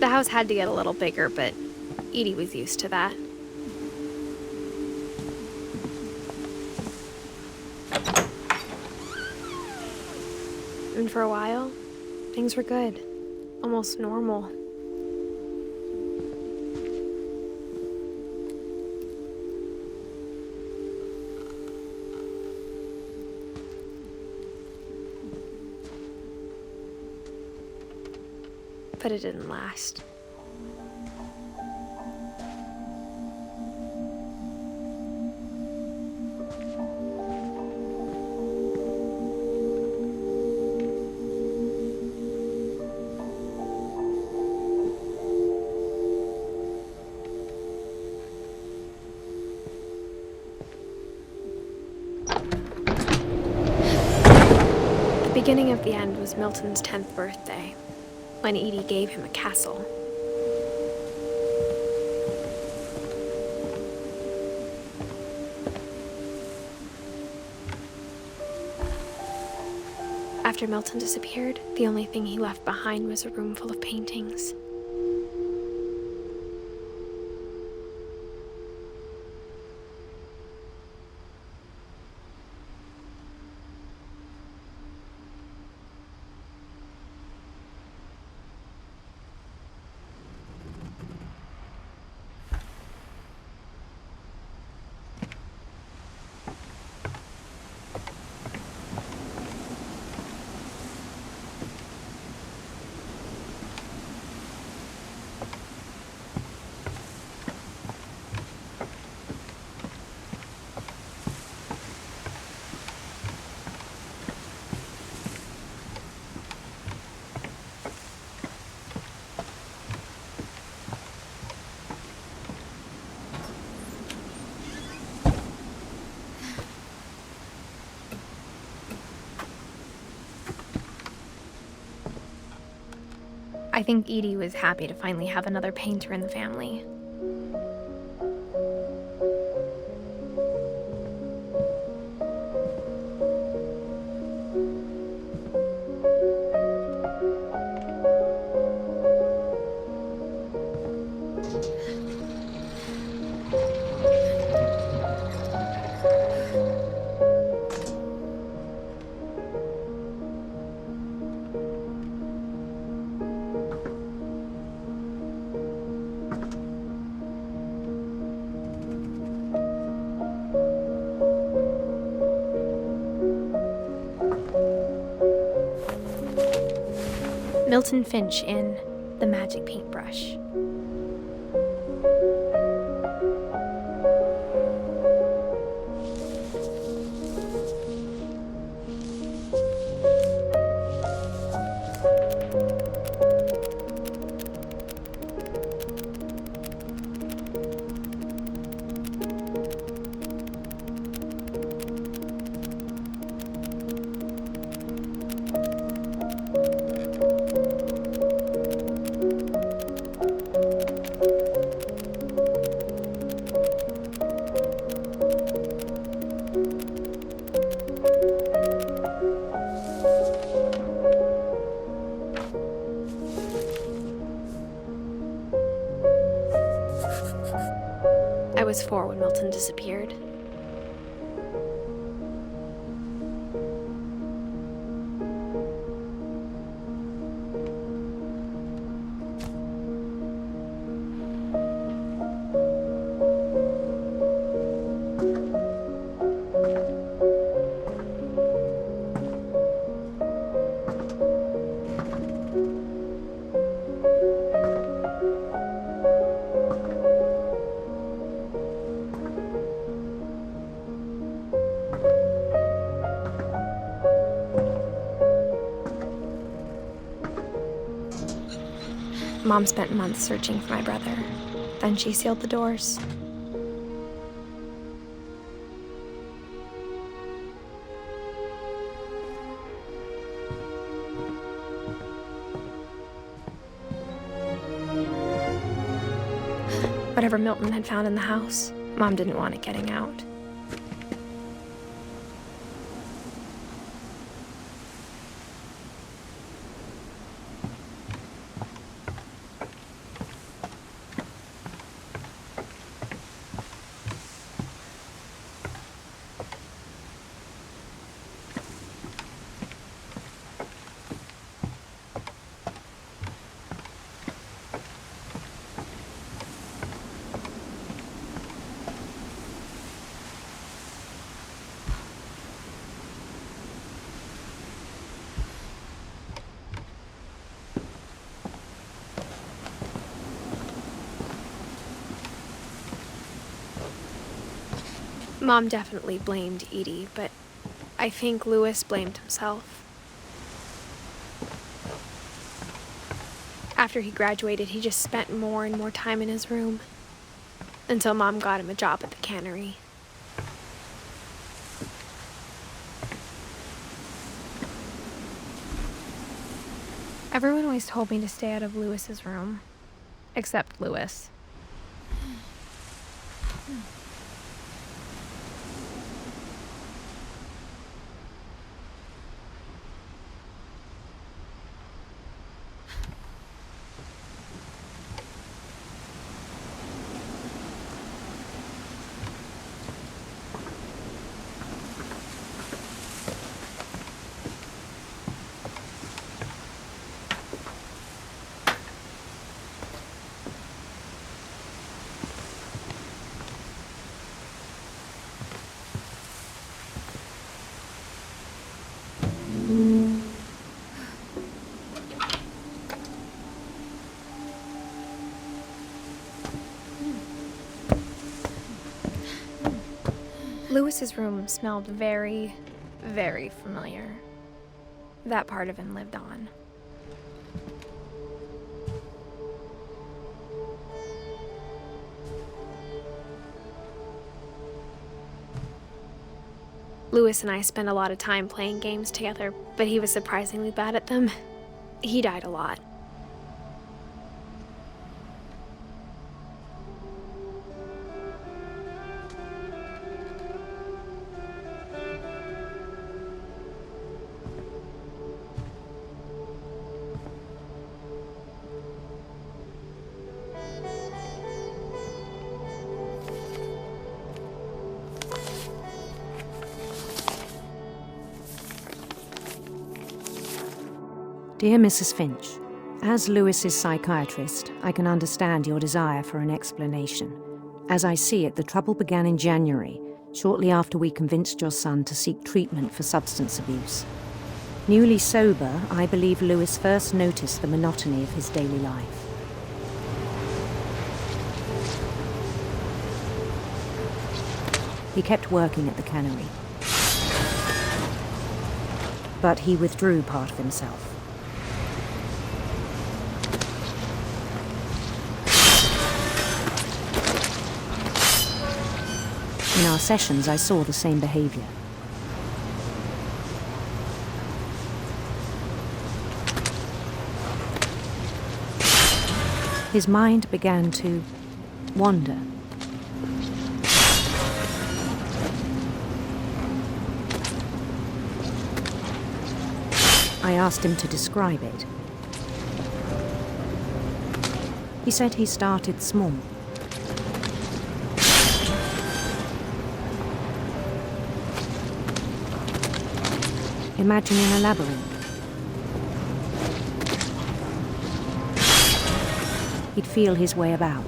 The house had to get a little bigger, but Edie was used to that. And for a while, things were good, almost normal. but it didn't last. The beginning of the end was Milton's 10th birthday, when Edie gave him a castle. After Milton disappeared, the only thing he left behind was a room full of paintings. I think Edie was happy to finally have another painter in the family. Milton Finch in The Magic Paintbrush. I was 4 when Milton disappeared. Mom spent months searching for my brother. Then she sealed the doors. Whatever Milton had found in the house, Mom didn't want it getting out. Mom definitely blamed Edie, but I think Louis blamed himself. After he graduated, he just spent more and more time in his room, until Mom got him a job at the cannery. Everyone always told me to stay out of Louis's room, except Louis. Louis's room smelled very, very familiar. That part of him lived on. Louis and I spent a lot of time playing games together, but he was surprisingly bad at them. He died a lot. Dear Mrs. Finch, as Louis's psychiatrist, I can understand your desire for an explanation. As I see it, the trouble began in January, shortly after we convinced your son to seek treatment for substance abuse. Newly sober, I believe Louis first noticed the monotony of his daily life. He kept working at the cannery, but he withdrew part of himself. In our sessions, I saw the same behavior. His mind began to wander. I asked him to describe it. He said he started small. Imagining a labyrinth. He'd feel his way about.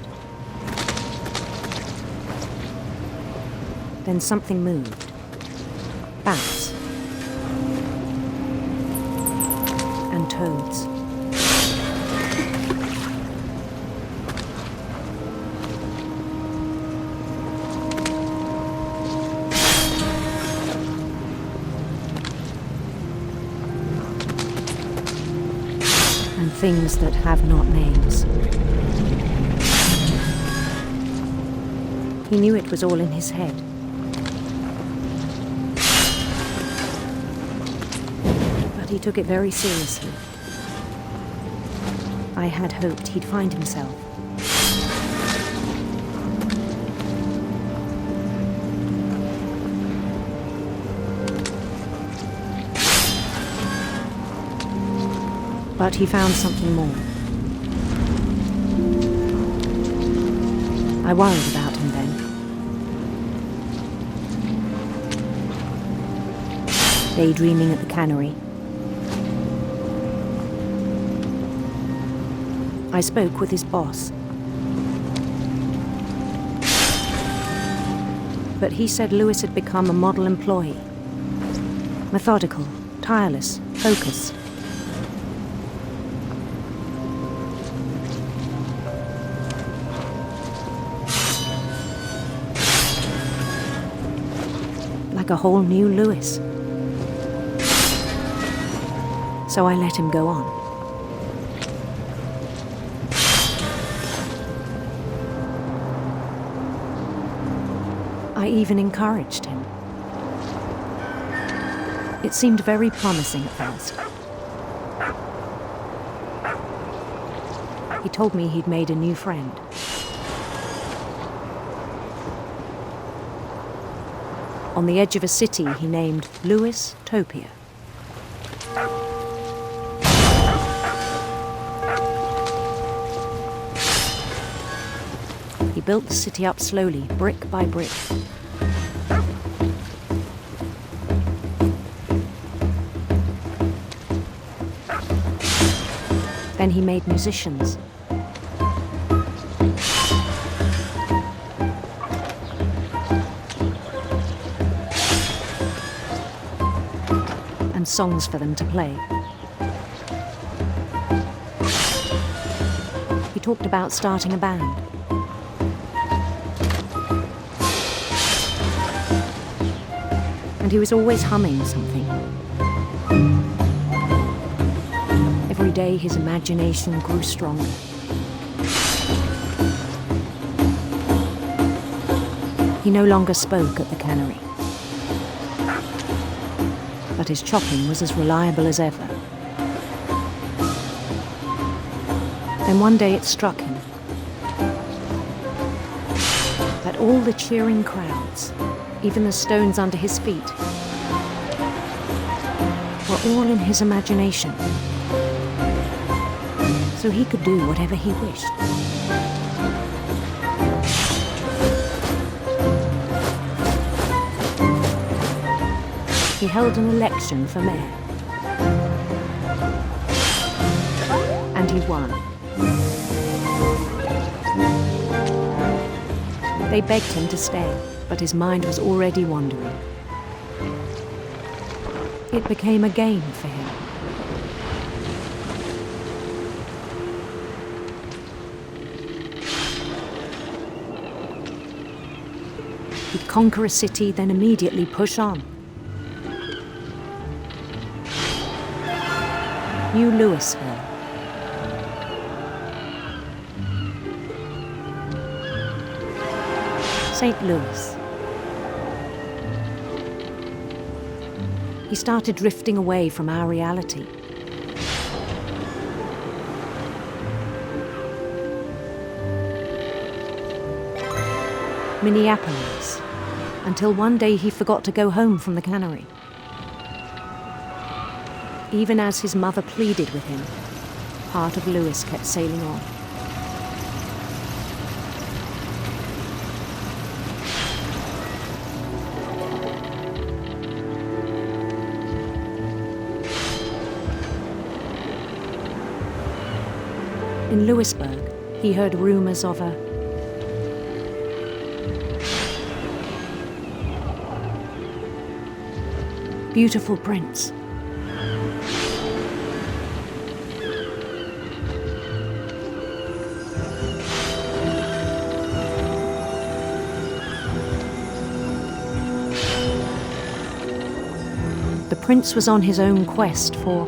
Then something moved. Bats. And toads. And things that have not names. He knew it was all in his head. But he took it very seriously. I had hoped he'd find himself. But he found something more. I worried about him then. Daydreaming at the cannery. I spoke with his boss. But he said Louis had become a model employee. Methodical, tireless, focused. like a whole new Lewis. So I let him go on. I even encouraged him. It seemed very promising at first. He told me he'd made a new friend. On the edge of a city he named Lewis Topia. He built the city up slowly, brick by brick. Then he made musicians. And songs for them to play. He talked about starting a band. And he was always humming something. Every day his imagination grew stronger. He no longer spoke at the cannery. But his chopping was as reliable as ever. Then one day it struck him that all the cheering crowds, even the stones under his feet, were all in his imagination. So he could do whatever he wished. He held an election for mayor. And he won. They begged him to stay, but his mind was already wandering. It became a game for him. He'd conquer a city, then immediately push on. New Louisville. St. Louis. He started drifting away from our reality. Minneapolis, until one day he forgot to go home from the cannery. Even as his mother pleaded with him, part of Lewis kept sailing on. In Lewisburg, he heard rumors of a beautiful prince. The prince was on his own quest for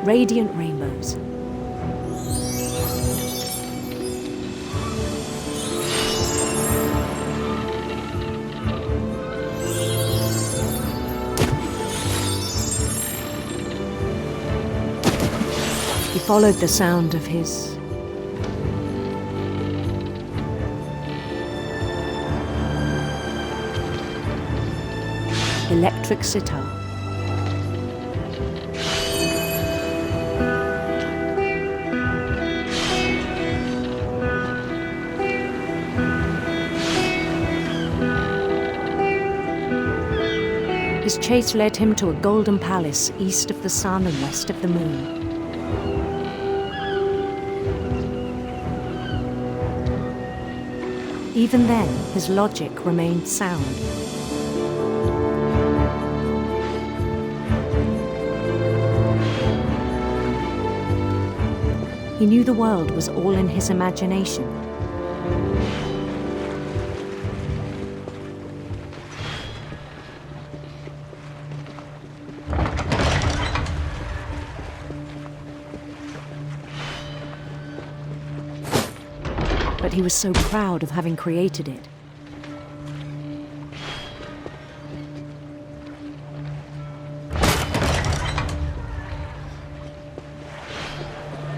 radiant rainbows. He followed the sound of his electric sitar. His chase led him to a golden palace east of the sun and west of the moon. Even then, his logic remained sound. He He knew the world was all in his imagination. But he was so proud of having created it.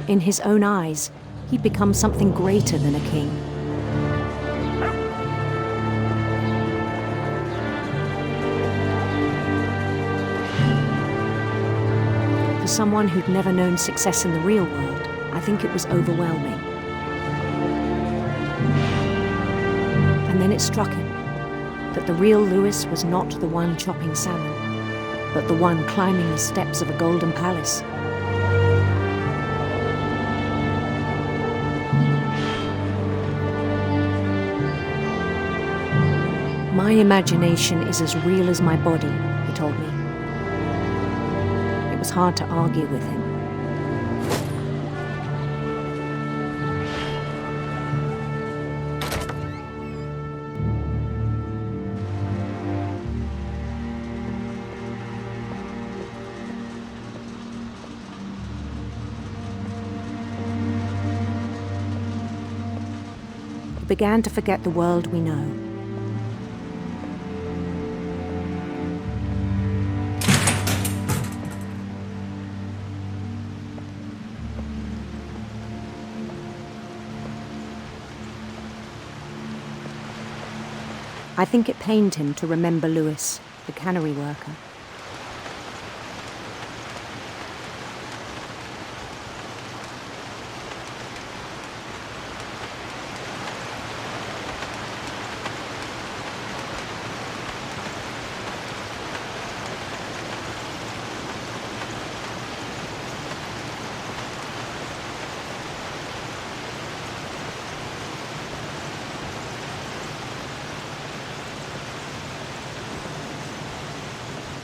In his own eyes, he'd become something greater than a king. For someone who'd never known success in the real world, I think it was overwhelming. And then it struck him that the real Lewis was not the one chopping salmon, but the one climbing the steps of a golden palace. My imagination is as real as my body, he told me. It was hard to argue with him. We began to forget the world we know. I think it pained him to remember Lewis, the cannery worker.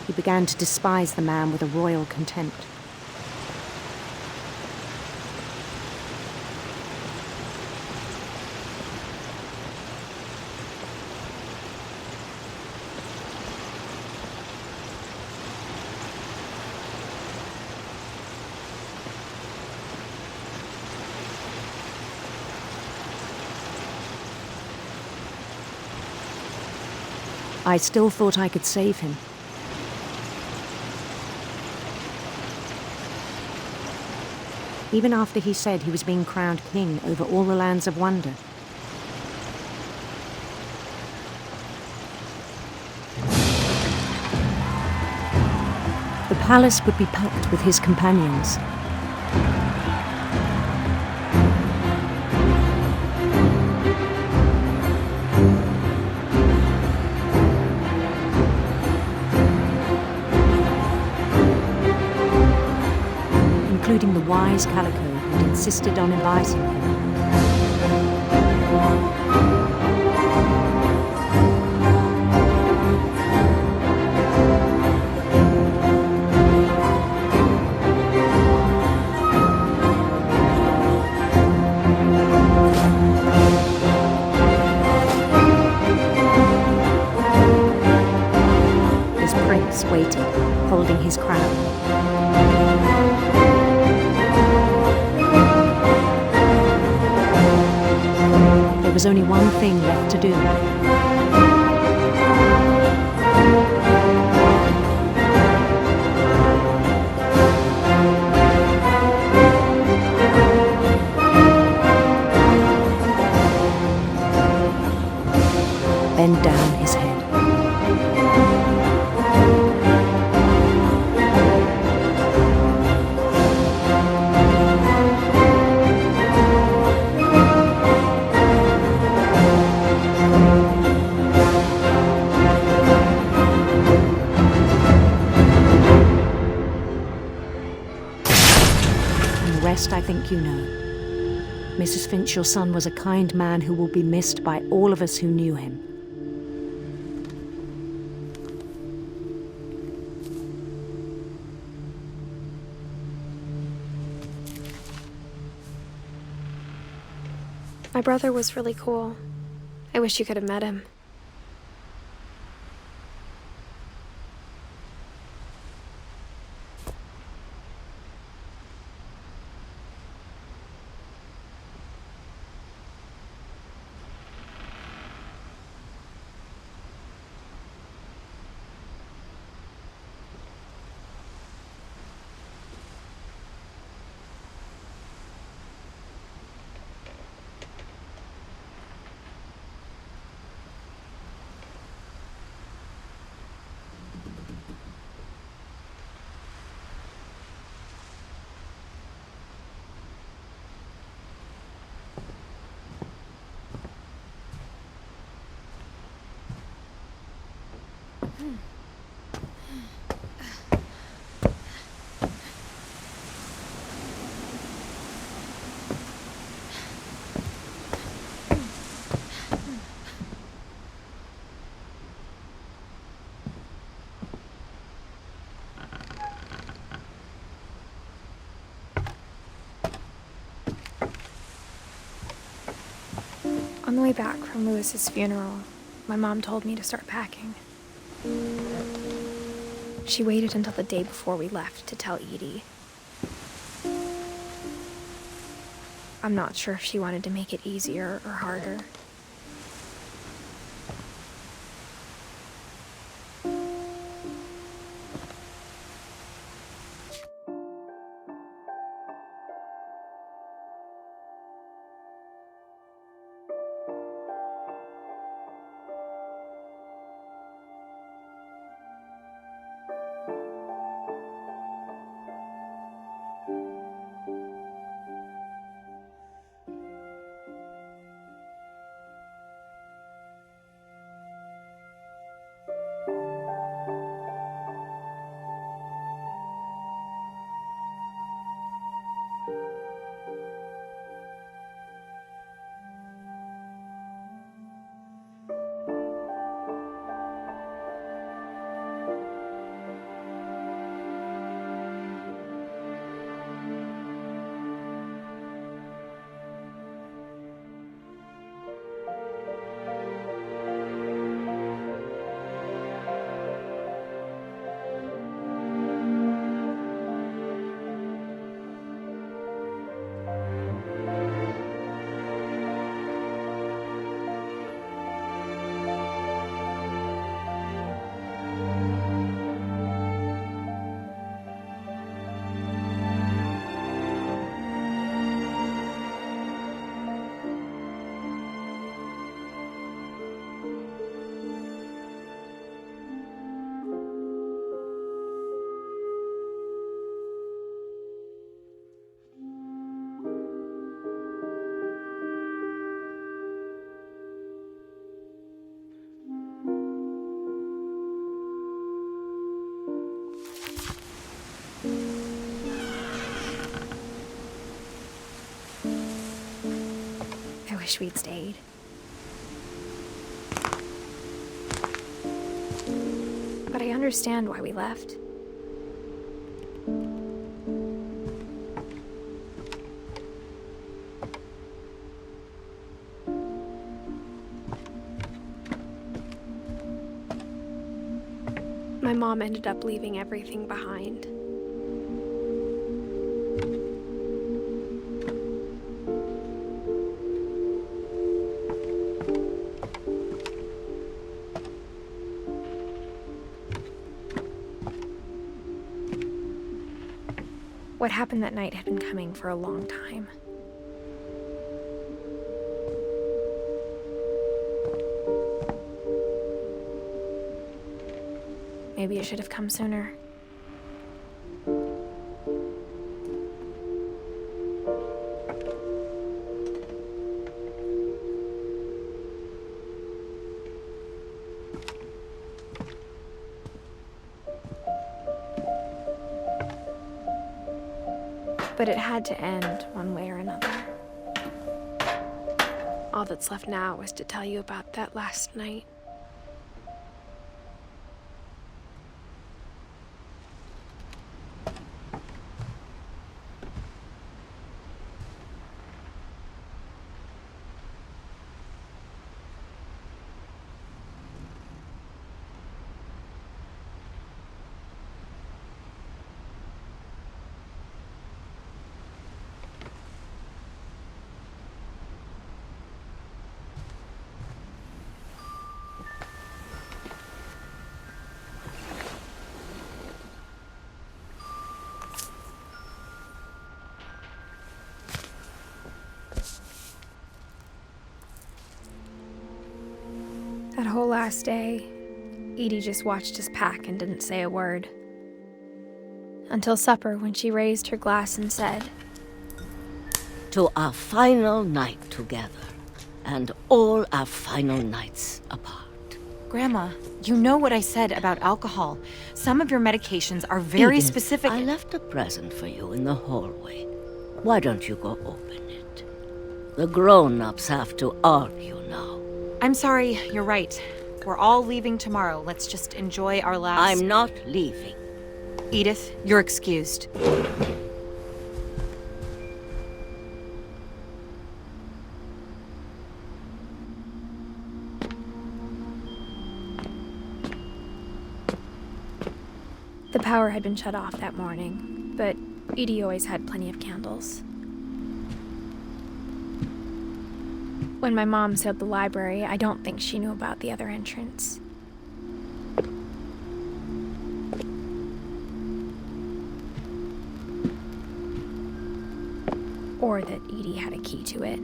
He began to despise the man with a royal contempt. I still thought I could save him. Even after he said he was being crowned king over all the lands of wonder. The palace would be packed with his companions. Including the wise Calico who'd insisted on inviting him. His prince waited, holding his crown. There was only one thing left to do. Bend down his head. I think you know. Mrs. Finch, your son was a kind man who will be missed by all of us who knew him. My brother was really cool. I wish you could have met him. On the way back from Lewis's funeral, my mom told me to start packing. She waited until the day before we left to tell Edie. I'm not sure if she wanted to make it easier or harder. I wish we'd stayed. But I understand why we left. My mom ended up leaving everything behind. What happened that night had been coming for a long time. Maybe it should have come sooner. But it had to end one way or another. All that's left now is to tell you about that last night. That whole last day, Edie just watched us pack and didn't say a word. Until supper, when she raised her glass and said, "To our final night together, and all our final nights apart." Grandma, you know what I said about alcohol. Some of your medications are very Edith, specific. I left a present for you in the hallway. Why don't you go open it? The grown-ups have to argue now. I'm sorry, you're right. We're all leaving tomorrow. Let's just enjoy our last... I'm not leaving. Edith, you're excused. The power had been shut off that morning, but Edie always had plenty of candles. When my mom sealed the library, I don't think she knew about the other entrance. Or that Edie had a key to it.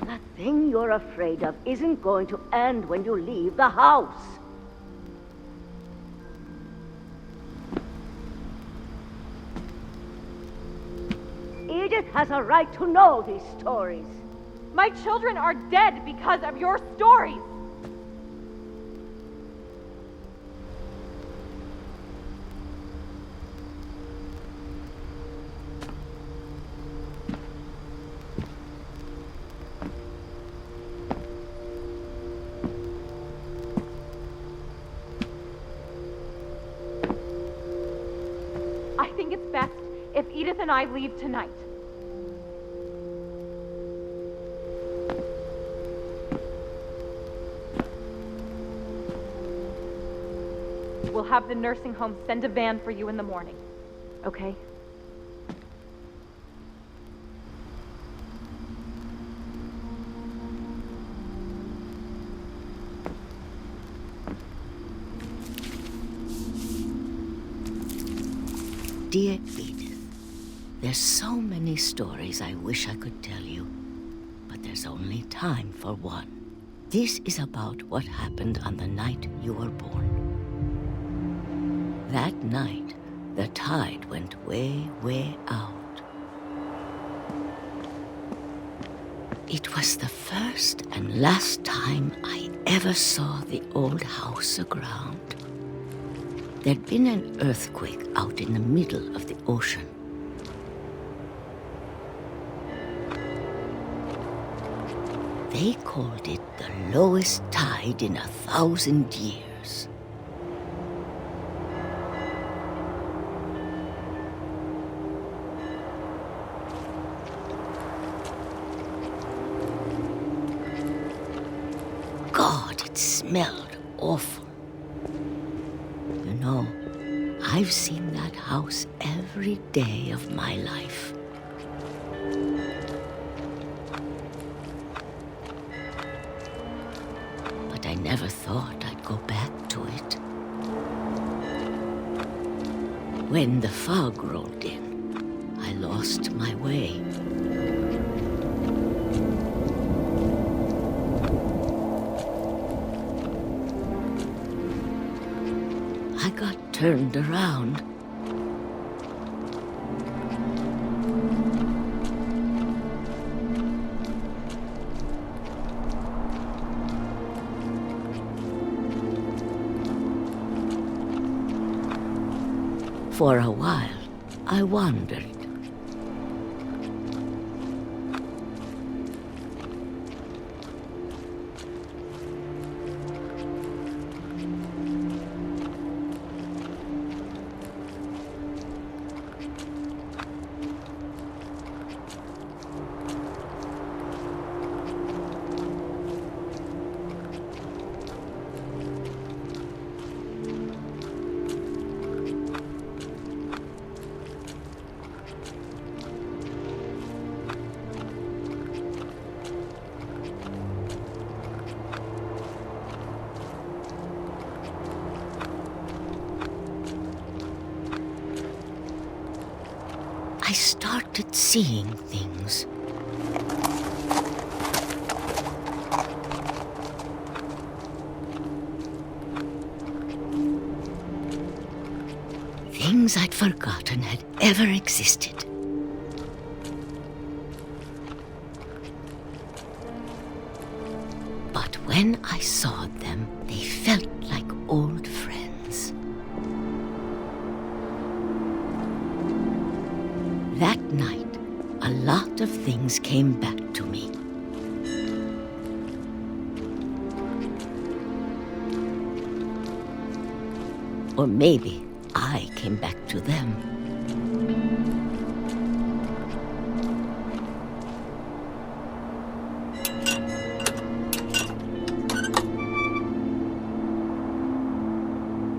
That thing you're afraid of isn't going to end when you leave the house. Edith has a right to know these stories. My children are dead because of your stories! I think it's best if Edith and I leave tonight. We'll have the nursing home send a van for you in the morning, okay? Dear Edith, there's so many stories I wish I could tell you, but there's only time for one. This is about what happened on the night you were born. That night, the tide went way, way out. It was the first and last time I ever saw the old house aground. There'd been an earthquake out in the middle of the ocean. They called it the lowest tide in 1,000 years. God, it smelled awful. You know, I've seen that house every day of my life. But I never thought I'd go back to it. When the fog rolled in, I lost my way. I got turned around. For a while, I wandered. started seeing things. Things I'd forgotten had ever existed. But when I saw them, they felt like old friends. That night, a lot of things came back to me. Or maybe I came back to them.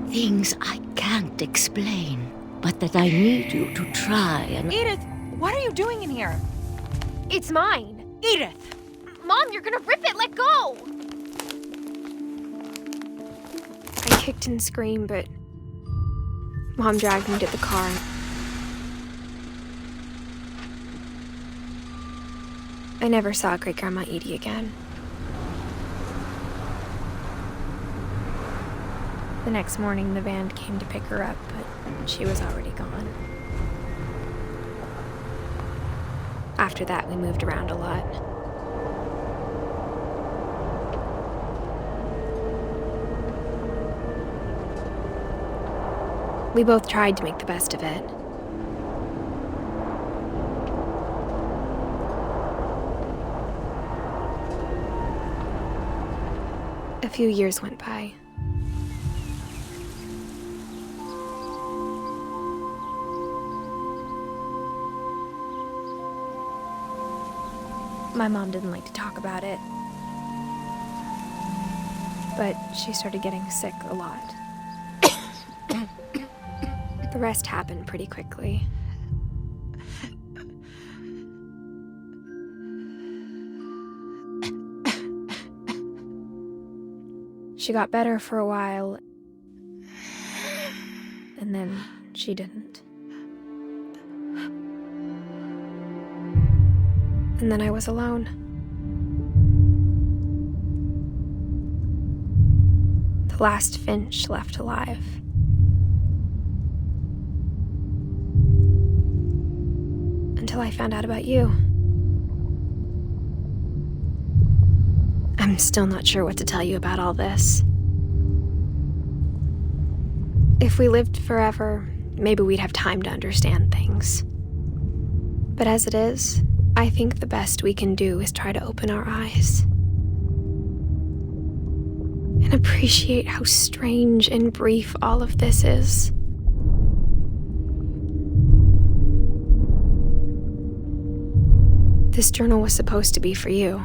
Things I can't explain, but that I need you to try and... Edith, what are you doing in here? It's mine. Edith! Mom, you're gonna rip it! Let go! I kicked and screamed, but Mom dragged me to the car. I never saw Great-Grandma Edie again. The next morning, the van came to pick her up, but she was already gone. After that, we moved around a lot. We both tried to make the best of it. A few years went by. My mom didn't like to talk about it, but she started getting sick a lot. The rest happened pretty quickly. She got better for a while, and then she didn't. And then I was alone. The last Finch left alive. Until I found out about you. I'm still not sure what to tell you about all this. If we lived forever, maybe we'd have time to understand things. But as it is, I think the best we can do is try to open our eyes and appreciate how strange and brief all of this is. This journal was supposed to be for you.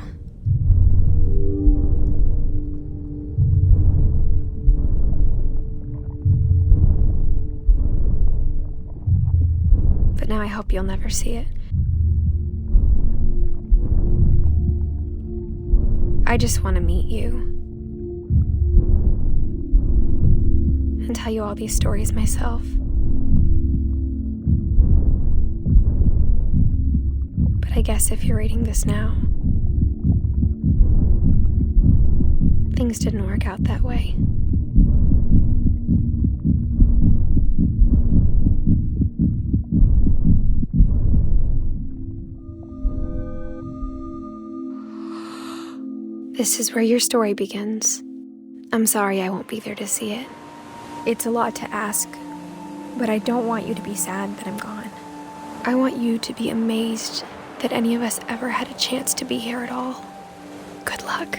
But now I hope you'll never see it. I just want to meet you and tell you all these stories myself. But I guess if you're reading this now, things didn't work out that way. This is where your story begins. I'm sorry I won't be there to see it. It's a lot to ask, but I don't want you to be sad that I'm gone. I want you to be amazed that any of us ever had a chance to be here at all. Good luck.